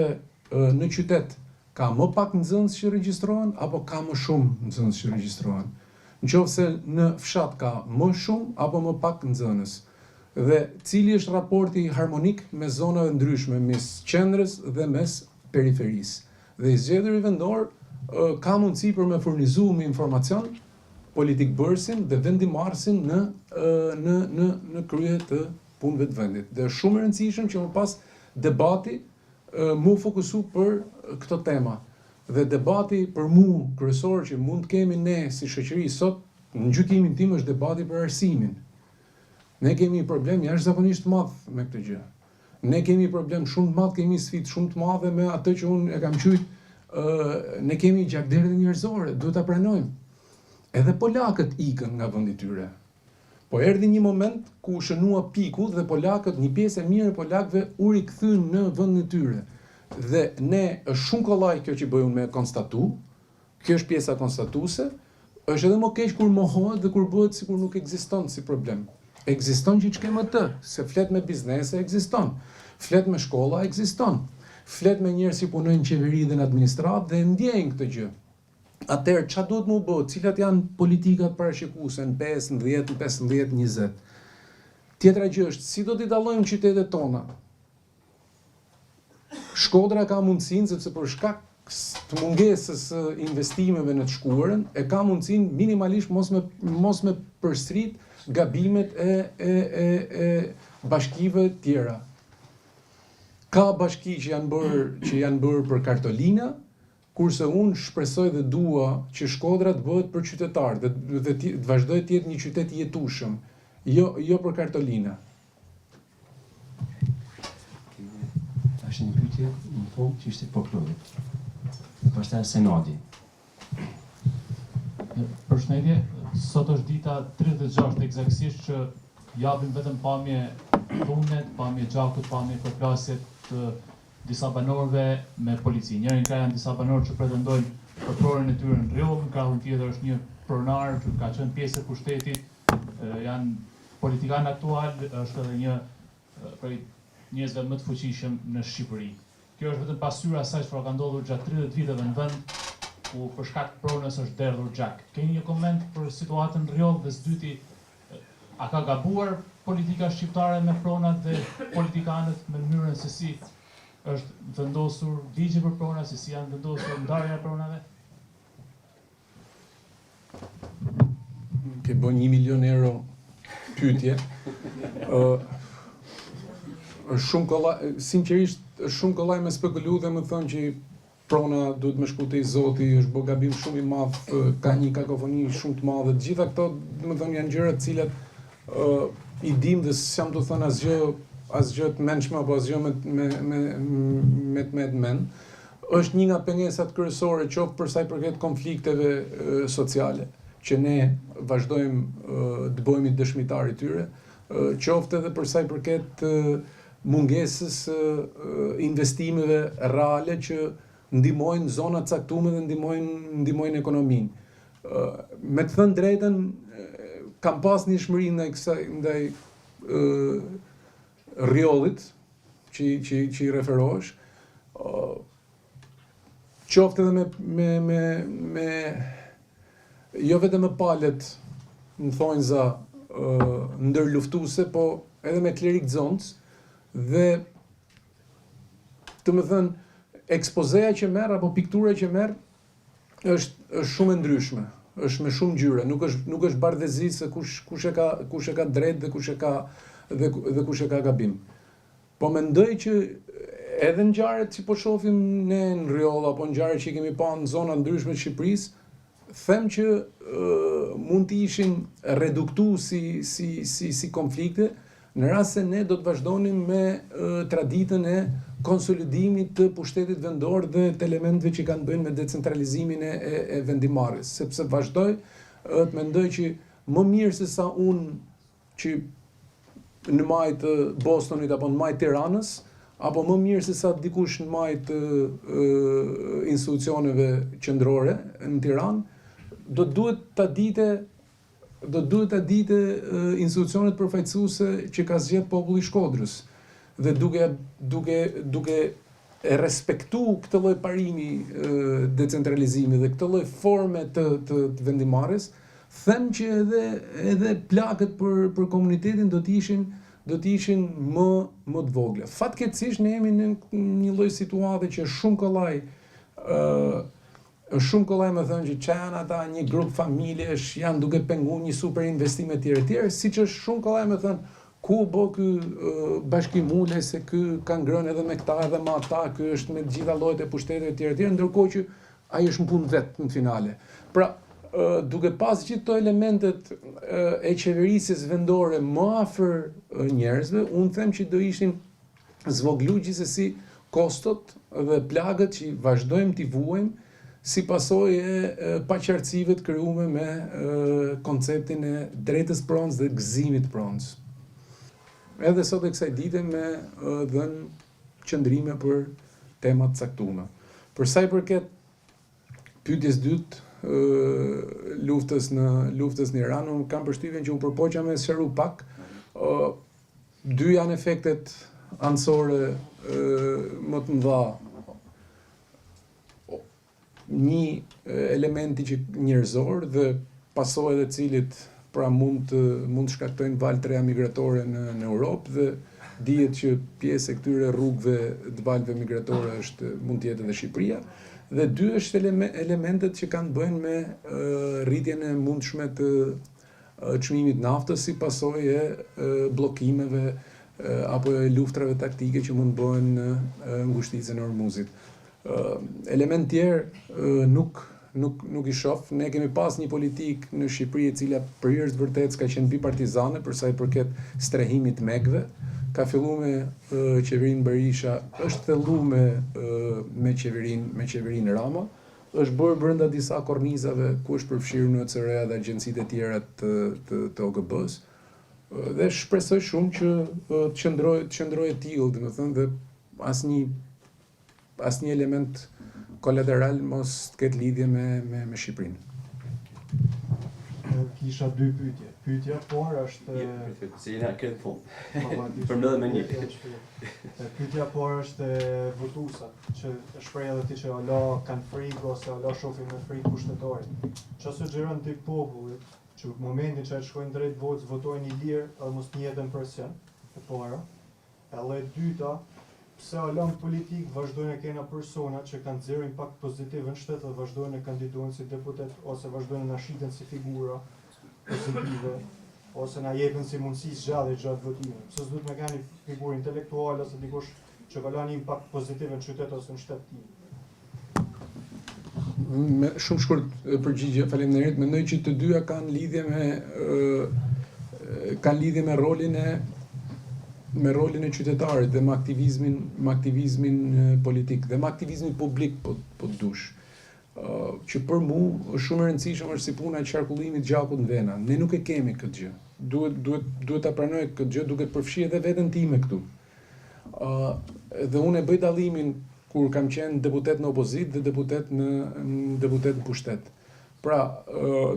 në qytet ka më pak nxënës që regjistrohen apo ka më shumë nxënës që regjistrohen. Nëse në fshat ka më shumë apo më pak nxënës. Dhe cili është raporti harmonik me zonave ndryshme, mes qendrës dhe mes periferisë. Dhe i zgjedhuri vendor ka mundësi për me furnizu me informacion politikbërësin dhe vendimarrësin në krye të punëve të vendit. Dhe është shumë e rëndësishëm që më pas debati mu fokusu për këto tema. Dhe debati për mu kryesor që mund të kemi ne si shoqëri sot, në gjykimin tim është debati për arsimin. Ne kemi problem jashtëzakonisht të madh me këtë gjë. Ne kemi problem shumë të madh, kemi sfidë shumë të mëdha me atë që unë e kam thënë, ne kemi gjakderdhje njerëzore, duhet ta pranojmë. Edhe polakët ikën nga vendi i tyre. Po erdhi një moment ku u shënua piku dhe polakët, një pjesë e mirë e polakëve u rikthyn në vendin e tyre. Dhe ne është shumë kollaj kjo që bëjun me konstatu, kjo është pjesa konstatuese, është edhe më keq kur mohohet dhe kur bëhet sikur nuk ekziston si problem. Ekziston që ç'kem atë, se flet me biznese ekziston, flet me shkolla ekziston, flet me njerëz që punojnë në qeveri dhe në administratë dhe ndjejnë këtë gjë. Atëherë, ç'a duhet më bë? Cilat janë politikat parashikuese në 5, në 10, në 15, 20? Tjetra gjë është, si do t'i dallojmë qytetet tona? Shkodra ka mundësinë, sepse për shkak të mungesës së investimeve në të shkuarën, e ka mundësinë minimalisht mos me përsërit gabimet e bashkive tjera. Ka bashki që janë bërë për kartolina, kurse unë shpresoj dhe dua që Shkodra të bëhet për qytetarë, dhe të vazhdoj të jetë një qytet i jetueshëm, jo për kartolina. Është një pyetje në fund që ishte po Klodit. Pastaj Senati. Përshëndetje, sot është dita 36 eksaktësisht që japim vetëm pamje dhunet, pamje gjakut, pamje përplasjet të disa banorëve me polici. Njërin ka janë disa banorë që pretendojnë për prorën e tyre në rjollë, në krahun tjetër është një pronar që ka qenë pjesë e pushtetit, janë politikan aktual, është edhe një prej njerëzve më të fuqishëm në Shqipëri. Kjo është vetëm pasyra asaj çfarë ka ndodhur gjatë 30 viteve në vend, ku për shkak të pronës është derdhur gjak. Keni një koment për situatën në Rjollë dhe së dyti, a ka gabuar politika shqiptare me pronat dhe politikanët me mënyrën se si është vendosur ligji për prona, se si janë vendosur ndarja e pronave? Ke bën 1 milion euro pyetje. Është shumë kollaj, sinqerisht, është shumë kollaj me spekulu dhe më thonë që prona duhet me shku te i Zoti, është bë gabim shumë i madh, ka një kakofoni shumë të madhe. Të gjitha këto, domethënë, janë gjëra të cilat i dim dhe s'jam të thënë asgjë të mençme apo asgjë me mend. Është një nga pengesat kryesore, qoftë për sa i përket konflikteve sociale, që ne vazhdojmë të bëhemi dëshmitarë i tyre, qoftë edhe për sa i përket mungesës investimeve reale që ndihmojnë zona të caktuara dhe ndihmojnë ekonominë. Me të thënë drejtën, kam pas një shmëri ndaj Rjollit që i referohesh, qoftë edhe me jo vetëm me palët në thonjza ndërluftuese, po edhe me klerik zonës, dhe të më thënë, ekspozeja që merr apo piktura që merr është shumë e ndryshme, është me shumë ngjyra, nuk është bardhëzi se kush e ka drejt dhe kush e ka gabim. Po mendoj që edhe ngjarjet që po shohim ne në Rjollë apo ngjarjet që kemi pa në zona ndryshme të Shqipërisë, them që mund të ishin reduktuar si konflikte, në rast se ne do të vazhdonim me traditën e konsolidimit të pushtetit vendor dhe të elementeve që kanë bëjnë me decentralizimin e vendimarrjes, sepse vazhdoj të mendoj që më mirë se sa unë që në majtë të Bostonit apo në majtë Tiranës, apo më mirë se sa dikush në majtë institucioneve qendrore në Tiranë, do duhet ta dite institucionet përfaqësuese që ka zgjedh populli i Shkodrës. Dhe duke e respektu këtë lloj parimi decentralizimi dhe këtë lloj forme të vendimarrjes, them që edhe plagët për komunitetin do të ishin më të vogla. Fatkeqësisht ne jemi në një lloj situate që është shumë kollaj me thënë që janë ata një grup familjesh, janë duke penguar një super investim e tjerë, siç është shumë kollaj me thënë ku bë ky bashkimule, se ky ka ngrënë edhe me këta edhe me ata, ky është me gjitha llojet e pushteteve të tjera, ndërkohë që ai është në punë vet në finale. Pra, duke pas gjithë këto elementet e qeverisjes vendore më afër njerëzve, unë them që do ishin zvoglu gjithsesi kostot dhe plagët që vazhdojmë t'i vuajmë si pasojë e paqartësive të krijuara me konceptin e drejtës pronës dhe gëzimit pronës. Edhe sot e kësaj dite me dhënë qëndrime për temat caktuara. Për sa i përket pyetjes dytë, luftës në Iran, unë kam përshtypjen që u përpoqja me sqaru pak. Dy janë efektet anësore më të mëdha një elementi që njerëzor dhe pasojat e cilit pra mund të shkaktojnë valë të reja migratore në Europë dhe dihet që pjesë e këtyre rrugëve të valëve migratore mund të jetë edhe Shqipëria. Dhe dy është elementet që kanë bëjnë me rritjen e mundshme të çmimit naftës si pasojë e bllokimeve apo e luftrave taktike që mund bëhen në ngushticën e Hormuzit. Element tjerë nuk i shoh. Ne kemi pas një politikë në Shqipëri e cila përherës vërtet ka qenë bipartizane për sa i përket strehimit megëve. Ka filluar me qeverinë Berisha, është thelluar me qeverinë Rama, është bërë brenda disa kornizave ku është përfshirë në NCR-ja dhe agjencitë e tjera të OKB-s. Dhe shpresoj shumë që të qëndrojë e tillë, domethënë, dhe asnjë element kolateral mos të ketë lidhje me Shqipërinë. Kisha dy pyetje. Pyetja parë është Si jena këtë fund. përmbledhem me një. Pyetja parë është votuesat, që shpreh edhe ti që ala kanë frikë ose ala shohin me frikë kushtetorin. Çfarë sugjeron ti popullit që në momentin që shkojnë drejt votës votojnë i lirë edhe mos njëjtën presion, e para. Edhe e dyta, pse ala në politikë vazhdojnë e kena persona që kanë zero impakt pozitiv në shtet dhe vazhdojnë e kandidojnë si deputet ose vazhdojnë na shiten si figura pozitive ose na jepen si mundësi zgjadhe gjatë votimit. Pse s'duhet me kanë figurë intelektuale ose dikush që ka lënë impakt pozitiv në qytet ose në shtet tim. Me shumë shkurt përgjigje, faleminderit. Mendoj që të dyja kanë lidhje me rolin e qytetarit dhe me aktivizmin politik dhe me aktivizmin publik po dush. Që për mu është shumë e rëndësishme është si puna e qarkullimit gjakut në vena. Ne nuk e kemi këtë gjë. Duhet ta pranoj këtë gjë duke përfshirë edhe veten time këtu. Dhe unë e bëj dallimin kur kam qenë deputet në opozit dhe deputet në pushtet. Pra,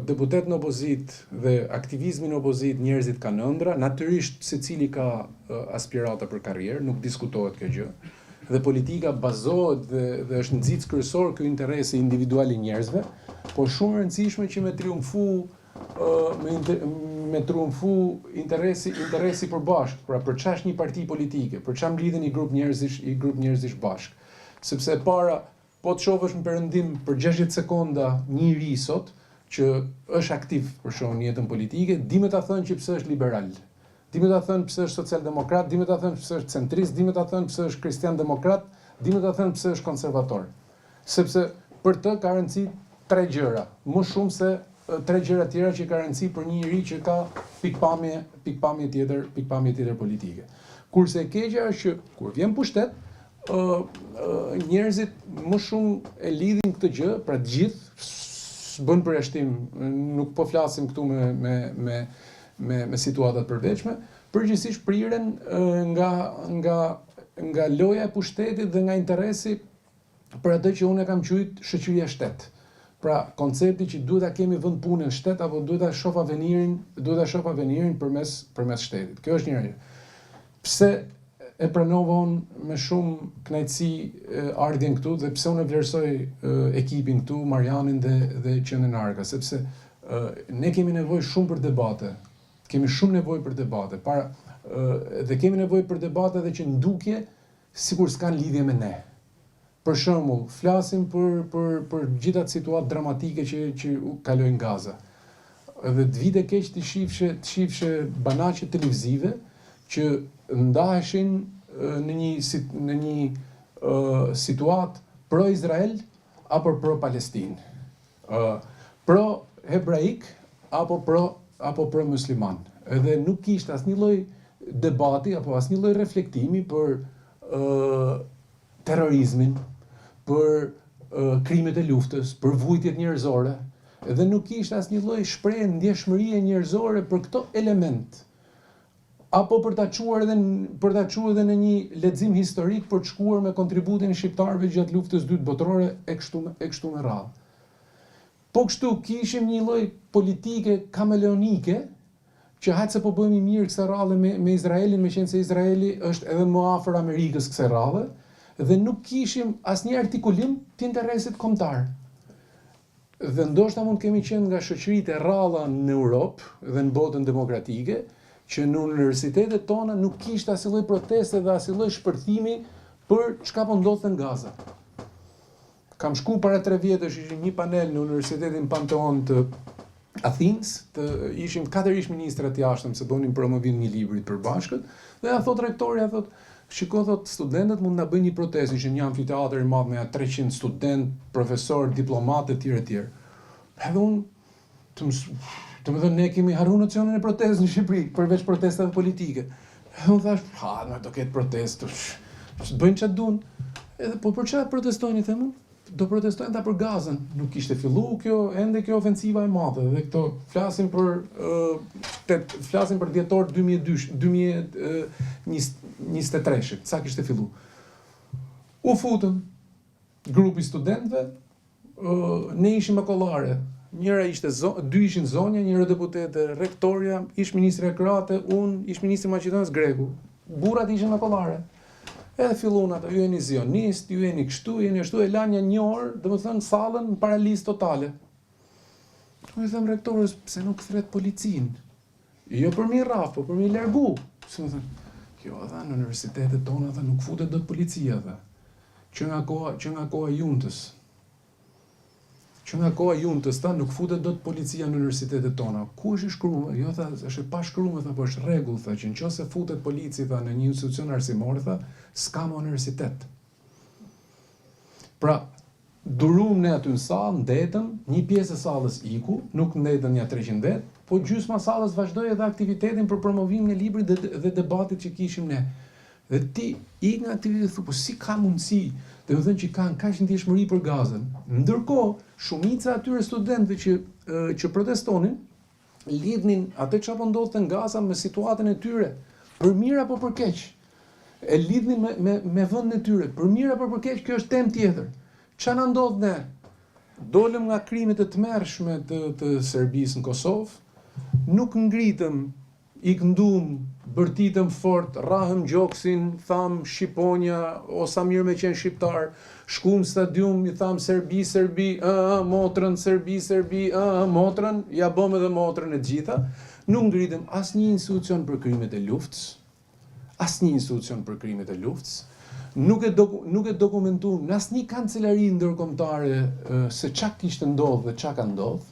deputet në opozit dhe aktivizmin në opozit njerëzit kanë ëndra, natyrisht secili ka aspirata për karrierë, nuk diskutohet kjo gjë. Dhe politika bazohet dhe është nxitës kryesor ky interesi individual i njerëzve, por shumë e rëndësishme që me triumfu interesi përbashkët, pra për çfarë është një parti politike, për çfarë mblidhen i grup njerëzish bashkë. Sepse para po të shohësh në perëndim për 60 sekonda një ri sot që është aktiv për shkak në jetën politike, di me ta thënë që pse është liberal. Di me ta thënë pse është social-demokrat, di me ta thënë pse është centrist, di me ta thënë pse është kristian-demokrat, di me ta thënë pse është konservator. Sepse për të ka rëndësi 3 gjëra, më shumë se 3 gjëra tjera që ka rëndësi për një njerëz që ka pikpamje tjetër politike. Kurse e keqja është që kur vjen pushtet, njerëzit më shumë e lidhin këtë gjë, pra të gjithë s'bën përjashtim, nuk po flasim këtu me situatat përveçme, përgjithsisht priren nga loja e pushtetit dhe nga interesi për atë që unë e kam quajtur shoqëria shtet. Pra, koncepti që duhet ta kemi vend punë në shtet apo duhet ta shoh avenirin përmes shtetit. Kjo është një gjë. Pse e pranova unë me shumë kënaqësi ardhjen këtu dhe pse unë vlerësoj ekipin këtu, Marianin dhe Qendrën Arka, sepse ne kemi nevojë shumë për debate. Kemi shumë nevojë për debate, dhe kemi nevojë për debate edhe që ndukje sikur s'kan lidhje me ne. Për shembull, flasim për gjithë ato situatë dramatike që kalojnë Gaza. Edhe të vite keq të shifshe banaqe televizive që ndaheshin në një situatë pro-Izrael apo pro-Palestinë, pro-hebraik apo pro-musliman. Edhe nuk kishte asnjë lloj debati apo asnjë lloj reflektimi për terrorizmin, për krimet e luftës, për vujtjet njerëzore, edhe nuk kishte asnjë lloj shprehje ndjeshmërie njerëzore për këto element. Apo për ta çuar edhe në një lexim historik për të shkuar me kontributin e shqiptarëve gjatë luftës së dytë botërore e kështu me radhë. Po kështu kishim një lloj politike kameleonike që hajtë se po bëhemi mirë kësaj radhe me Izraelin, meqense Izraeli është edhe më afër Amerikës kësaj radhe, dhe nuk kishim asnjë artikulim të interesit kombëtar. Dhe ndoshta mund kemi qenë nga shoqëritë e rralla në Europë dhe në botën demokratike, që në universitetet tona nuk kishte asnjë proteste dhe asnjë shpërthimi për çka po ndodhte në Gaza. Kam shku para 3 vjetësh, ishim një panel në Universitetin Panteon të Athens, ishim 4 ish ministrat jashtëm se bënim promovim një libri të përbashkët, dhe ja thot rektori, ja thot, shiko, thot, studentët mund na bëjnë një protestë, ishte një amfiteatër i madh me 300 student, profesor, diplomatë etj etj. Edhe unë të më thënë, ne kemi harru nocionin e protestës në Shqipëri, përveç protestave politike. Edhe unë thash, nuk do ketë protestë, bëjnë çfarë duan. Edhe po për çfarë protestojnë, i them? Do protestojnë ta për Gazën. Nuk ishte fillu kjo, ende kjo ofensiva e madhe. Dhe këto flasim për dhjetor 2023, sa kishte fillu. U futëm grupi studentëve, ne ishim akollare. Dy ishin zonja, njëra deputete, rektoria, ish ministri Krate, unë, ish ministri Maqedonisë Greku. Burrat ishin akollare. Edhe fillun ata, ju jeni zionist, ju jeni kështu, jeni ashtu, e lanja një orë, domethënë sallën në paralizë totale. Unë i them rektorës, pse nuk thret policin? Jo për mi rraf, po për mi largu. Se më thënë, kjo edhe në universitetet tona edhe nuk futet dot policia edhe. Që nga koha juntës. Që nga koha juntës ta nuk futet dot policia në universitetet tona. Ku është i shkruar? Jo, tha, është pa shkruar, tha, po është rregull, tha, që nëse futet polici tha në një institucion arsimor, tha, s'ka më universitet. Pra, durum ne aty në sallë, ndetëm, një pjesë e sallës iku, nuk ndetën ja 300 vet, po gjysma e sallës vazhdoi edhe aktivitetin për promovimin e librit dhe debatit që kishim ne. Dhe ti i nga aktivitetet thu, po si ka mundësi, dhe më thënë që kanë kaq ndjeshmëri për Gazën. Ndërkohë, shumica atyre studentëve që protestonin, lidhnin atë çfarë po ndodhte në Gaza me situatën e tyre, për mirë apo për keq. E lidhnin me vendin e tyre, për mirë apo për keq, kjo është temë tjetër. Çfarë na ndodh ne? Dolëm nga krimet e tmerrshme të Serbisë në Kosovë, nuk ngritëm, i këndum, bërtitëm fort, rahëm gjoksin, tham Shqiponja, o sa mirë me qenë shqiptar, shkum stadium, i tham Serbi, motrën, Serbi, motrën, ja bëm edhe motrën e gjitha, nuk ngritëm asnjë institucion për krimet e luftës, nuk e dokumentuam në asnjë kancelari ndërkombëtare se çka kishte ndodhur dhe çka ka ndodhur.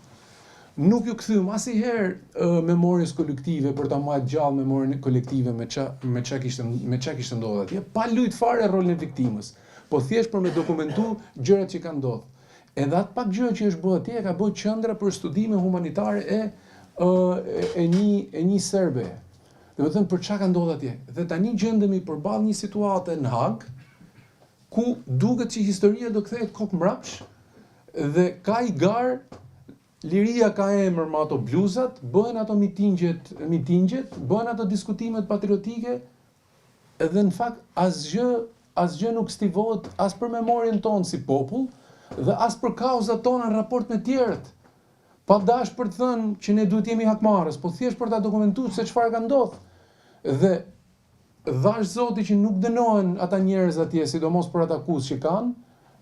Nuk ju kthyem asnjëherë memorjes kolektive për ta marrë gjallë memorien kolektive me çka kishte ndodhur atje, pa lut fare rolin e viktimës, po thjesht për me dokumentu gjërat që kanë ndodhur. Edhe atë pak gjë që është bërë atje ka bërë qendra për studime humanitare e një serbe. Domethënë për çka ka ndodhur atje. Dhe tani gjendemi përballë një situate në Hag, ku duket që historia do kthehet kokë mbrapsh dhe ka i gar. Liria ka emër me ato bluzat, bëhen ato mitingjet, bëhen ato diskutimet patriotike, edhe në fakt asgjë nuk stivohet as për memorien tonë si popull dhe as për kauzat tona në raport me tjerët. Pa dash për të thënë që ne duhet jemi hakmarrës, po thjesht për ta dokumentuar se çfarë ka ndodhur. Dhe dhash Zoti që nuk dënohen ata njerëz atje, sidomos për ata akuzë që kanë,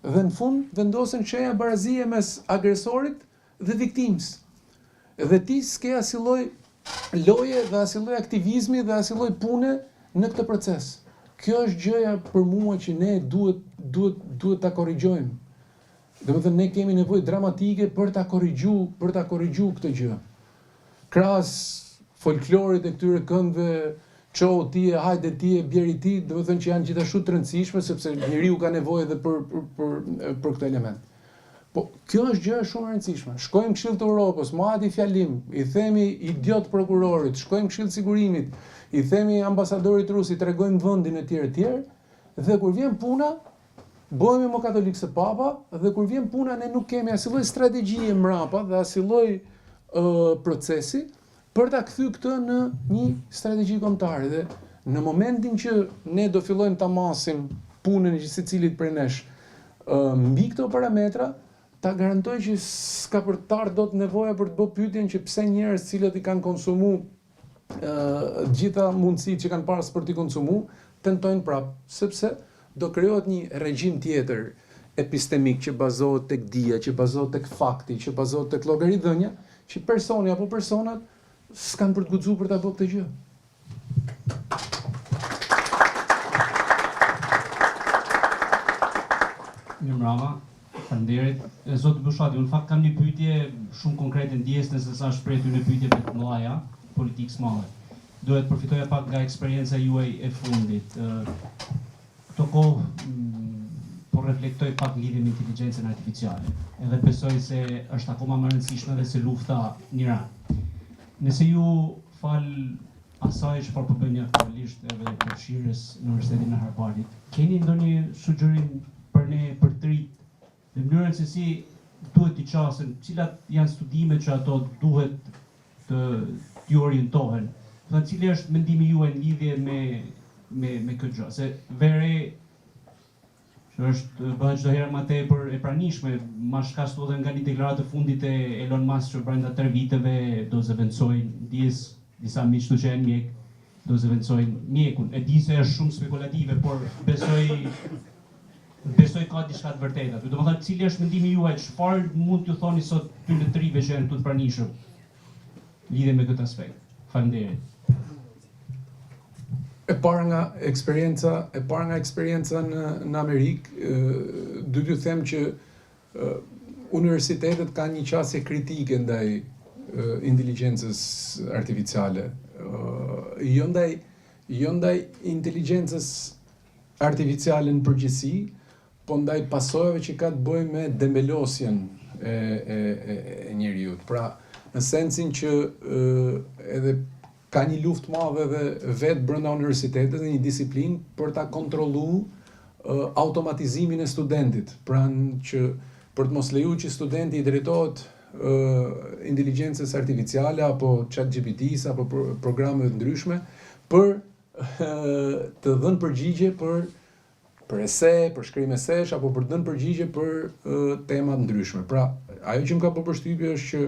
dhe në fund vendosen shenja barazie mes agresorit dhe viktimës. Dhe ti s'ke asnjë lloj loje dhe asnjë lloj aktivizmi dhe asnjë lloj pune në këtë proces. Kjo është gjëja për mua që ne duhet ta korrigjojmë. Domethënë ne kemi nevojë dramatike për ta korrigjuar këtë gjë. Krahas folklorit e këtyre këngëve, ço ti e hajde ti e bjeri ti, domethënë që janë gjithashtu të rëndësishme sepse njeriu ka nevojë edhe për këtë element. Po, kjo është gjë shumë e rëndësishme. Shkojmë Këshill të Evropës, marrë fjalim, i themi idiot prokurorit, shkojmë Këshill Sigurimit, i themi ambasadorit rus, i tregojmë vendin e tjerë, dhe kur vjen puna, bëhemi më katolik se papa, dhe kur vjen puna ne nuk kemi asnjë lloj strategjie mbrapa dhe asnjë lloj procesi për ta kthyer këtë në një strategji kombëtare. Dhe në momentin që ne do fillojmë ta masim punën e secilit prej nesh mbi këto parametra, ta garantoj që s'ka për të ardhur dot nevoja për të bërë pyetjen që pse njerëz cilët i kanë konsumuar gjitha mundësitë që kanë pas për t'i konsumuar, tentojnë prapë, sepse do krijohet një regjim tjetër epistemik që bazohet tek dija, që bazohet tek fakti, që bazohet tek llogaridhënia, që personi apo personat s'kan për të guxuar për ta bërë këtë gjë. Mirëmbrëma, faleminderit. Zoti Bushati, në fakt kam një pyetje shumë konkrete ndjes nëse sa shprehur në pyetjeve të mëdha, politikës madhe. Duhet përfitoja pak nga eksperienca juaj e fundit. Këto kohë po reflektoj pak lidhje me inteligjencën artificiale. Edhe besoj se është akoma më rëndësishme dhe se lufta në Iran. Nëse ju fal asaj që po bëni aktualisht edhe përfshirjes në Universitetin e Harvardit, keni ndonjë sugjerim për ne për të rit në mënyrën se si duhet t'i qasen, cilat janë studimet që ato duhet t'ju orientohen? Dhe cili është mendimi juaj në lidhje me këtë gjë? Se vere që është bëhet çdo herë më tepër e pranishme, ma shkastu edhe nga një deklaratë të fundit e Elon Musk që brenda 3 viteve do zëvendësojnë disa miq që janë mjek, do zëvendësojnë mjekun. E di se është shumë spekulative, por besoj ka diçka të vërtetë aty. Domethënë, cili është mendimi juaj, çfarë mund t'ju thoni sot këtyre trive që janë këtu të pranishëm lidhje me këtë aspekt? Faleminderit. E para nga eksperienca në Amerikë, do t'ju them që universitetet kanë një qasje kritike ndaj inteligjencës artificiale. Jo ndaj inteligjencës artificiale në përgjithësi, po ndaj pasojave që ka të bëjë me dembelosjen e njeriut. Pra, në sensin që edhe ka një luftë madhe dhe vetë brenda universitetit dhe një disiplinë për ta kontrolluar automatizimin e studentit. Pra që për të mos lejuar që studenti i drejtohet inteligjencës artificiale apo ChatGPT-s apo programeve të ndryshme për të dhënë përgjigje për ese, për shkrim esesh apo për të dhënë përgjigje për tema të ndryshme. Pra, ajo që më ka bërë përshtypje është që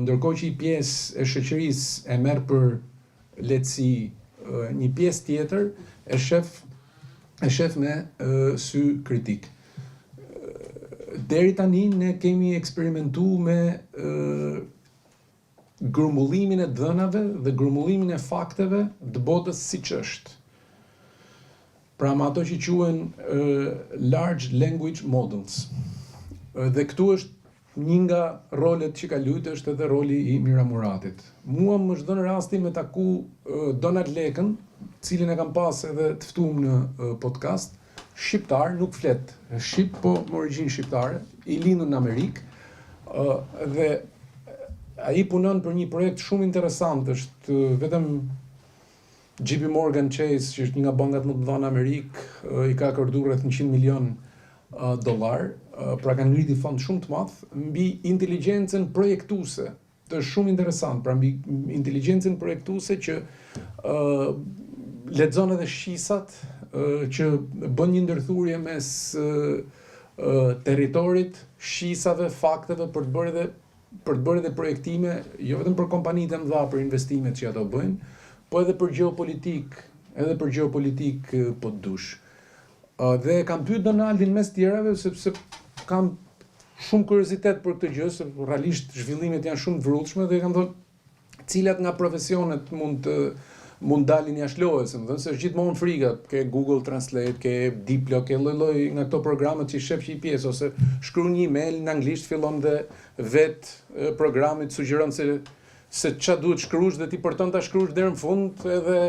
ndërkohë që një pjesë e shoqërisë e merr për lehtësi, një pjesë tjetër e shef me sy kritik. Deri tani ne kemi eksperimentuar me grumbullimin e dhënave dhe grumbullimin e fakteve të botës siç është. Pra me ato që quhen large language models. Dhe këtu është një nga rolet që ka luajtur është edhe roli i Mira Muratit. Mua më është dhënë rasti me taku Donald Lekën, cilin e kam pas edhe të ftuar në podcast, shqiptar, nuk flet shqip, po me origjinë shqiptare, i lindur në Amerikë, dhe ai punon për një projekt shumë interesant, është vetëm JP Morgan Chase, që është një nga bankat më të mëdha në Amerikë, i ka akorduar rreth $100 milion, pra kanë ngriti fond shumë të madh mbi inteligjencën projektuese. Është shumë interesant, pra mbi inteligjencën projektuese që lexon edhe shqisat, që bën një ndërthurje mes territorit, shqisave, fakteve për të bërë edhe projektime, jo vetëm për kompanitë e mëdha për investimet që ato bëjnë, po edhe për geopolitik po të dush. Dhe kam pyet Donaldin mes tjerave sepse kam shumë kuriozitet për këtë gjë, se realisht zhvillimet janë shumë të vrullshme dhe kam thënë cilat nga profesionet mund dalin jashtë lojës, më thënë se është gjithmonë frika, ke Google Translate, ke Diplo, ke lloj nga këto programet që shef që i pjesë, ose shkruan një email në anglisht, fillon dhe vetë programi të sugjeron se ç'a duhet shkruash dhe ti përton ta shkruash deri në fund edhe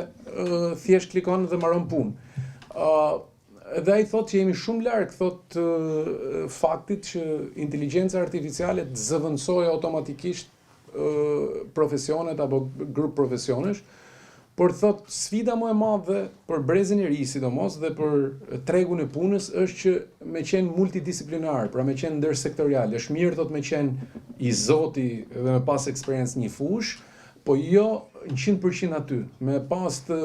thjesht klikon dhe mbaron punë. Dhe ai thotë që jemi shumë larg, thotë faktit që inteligjenca artificiale të zëvendësojë automatikisht profesionet apo grup profesionesh, por thotë sfida më e madhe për brezin e ri sidomos dhe për tregun e punës është që me qenë multidisiplinar, pra me qenë ndërsektorial. Është mirë thotë me qenë i zoti dhe me pas eksperiencë një fush, po jo 100% aty, me pas të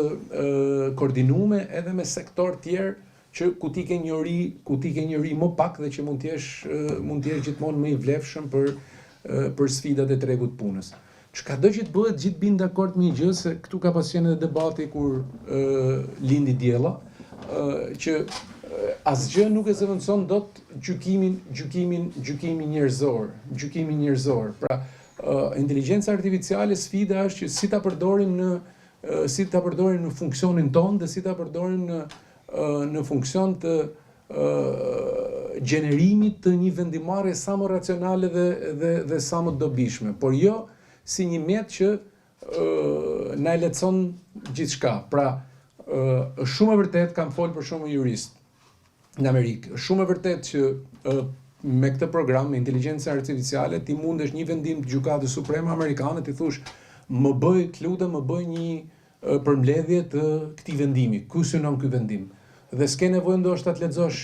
koordinume edhe me sektor tjerë që ku ti ke njëri më pak dhe që mund t'jesh gjithmonë më i vlefshëm për sfidat e tregut punës. Çkado që të bëhet, gjithë bin dakord me një gjë, se këtu ka pas qenë edhe debati kur lindi diella, që asgjë nuk e zëvendëson dot gjykimin njerëzor. Pra, inteligjenca artificiale, sfida është që si ta përdorim në funksionin tonë dhe si ta përdorim në funksion të gjenerimit të një vendimarrje sa më racionale dhe sa më dobishme, por jo si një mjet që na e lehtëson gjithçka. Pra, është shumë e vërtet, kam folur për shumë jurist në Amerikë, është shumë e vërtet që me këtë program, me inteligjencën artificiale, ti mundesh një vendim të gjykatës supreme amerikane, ti thush, më bëj një përmbledhje të këtij vendimi, ku synon ky vendim. Dhe s'ke nevojë ndoshta të lexosh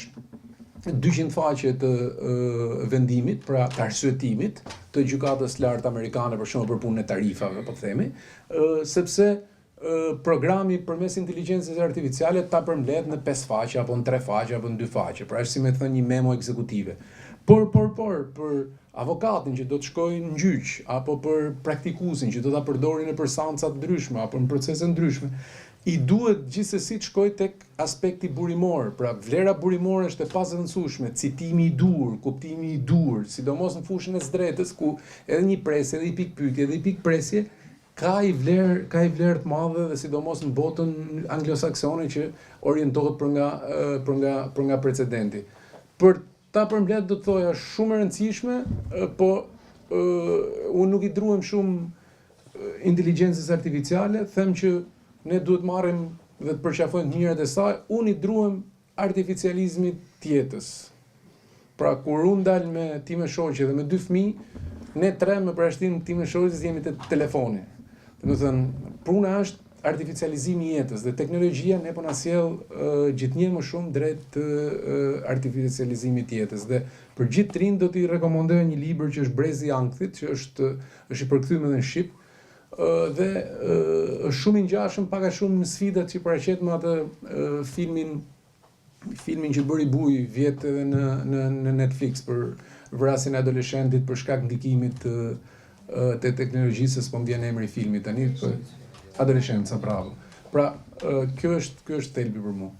200 faqe të vendimit, pra të arsyetimit të gjykatës lartë amerikane për shembull për punën e tarifave, po themi, sepse programi përmes inteligjencës artificiale ta përmbledh në 5 faqe apo në 3 faqe apo në 2 faqe, pra është si me thënë një memo ekzekutive. Por për avokatin që do të shkojë në gjyq apo për praktikuesin që do ta përdorin në seanca të ndryshme apo në procese ndryshme, i duhet gjithsesi të shkojë tek aspekti burimor. Pra vlera burimore është e pazëvendësueshme, citimi i dur, kuptimi i dur, sidomos në fushën e së drejtës ku edhe një presje, edhe i pikpyetje, edhe i pikpresje ka i vlerë të madhe dhe sidomos në botën anglosaksone që orientohet për nga precedenti. Për ta përmbledh do të thoja shumë e rëndësishme, po unë nuk i druhem shumë inteligjencës artificiale, them që ne duhet marrim dhe të përqafojmë mirat e saj, unë i druhem artificializmit të jetës. Pra kur unë dal me ti me shoqe dhe me 2 fëmijë, ne 3 me përjashtim ti me shoqes jemi te telefoni. Do të thënë, puna është artificializimi i jetës dhe teknologjia ne po na sjell gjithnjë më shumë drejt artificializimit të jetës. Dhe për gjithë të rinj do t'i rekomandoj një libër që është Brezi i Ankthit, që është i përkthyer edhe në shqip. Dhe është shumë i ngjashëm pak a shumë në sfidat që paraqet me atë filmin që bëri buj vjet edhe në Netflix për vrasjen e adoleshentit për shkak ndikimit të teknologjisë, s'po më vjen emri i filmit tani, adoleshenca, bravo. Pra, kjo është thelbi për mua.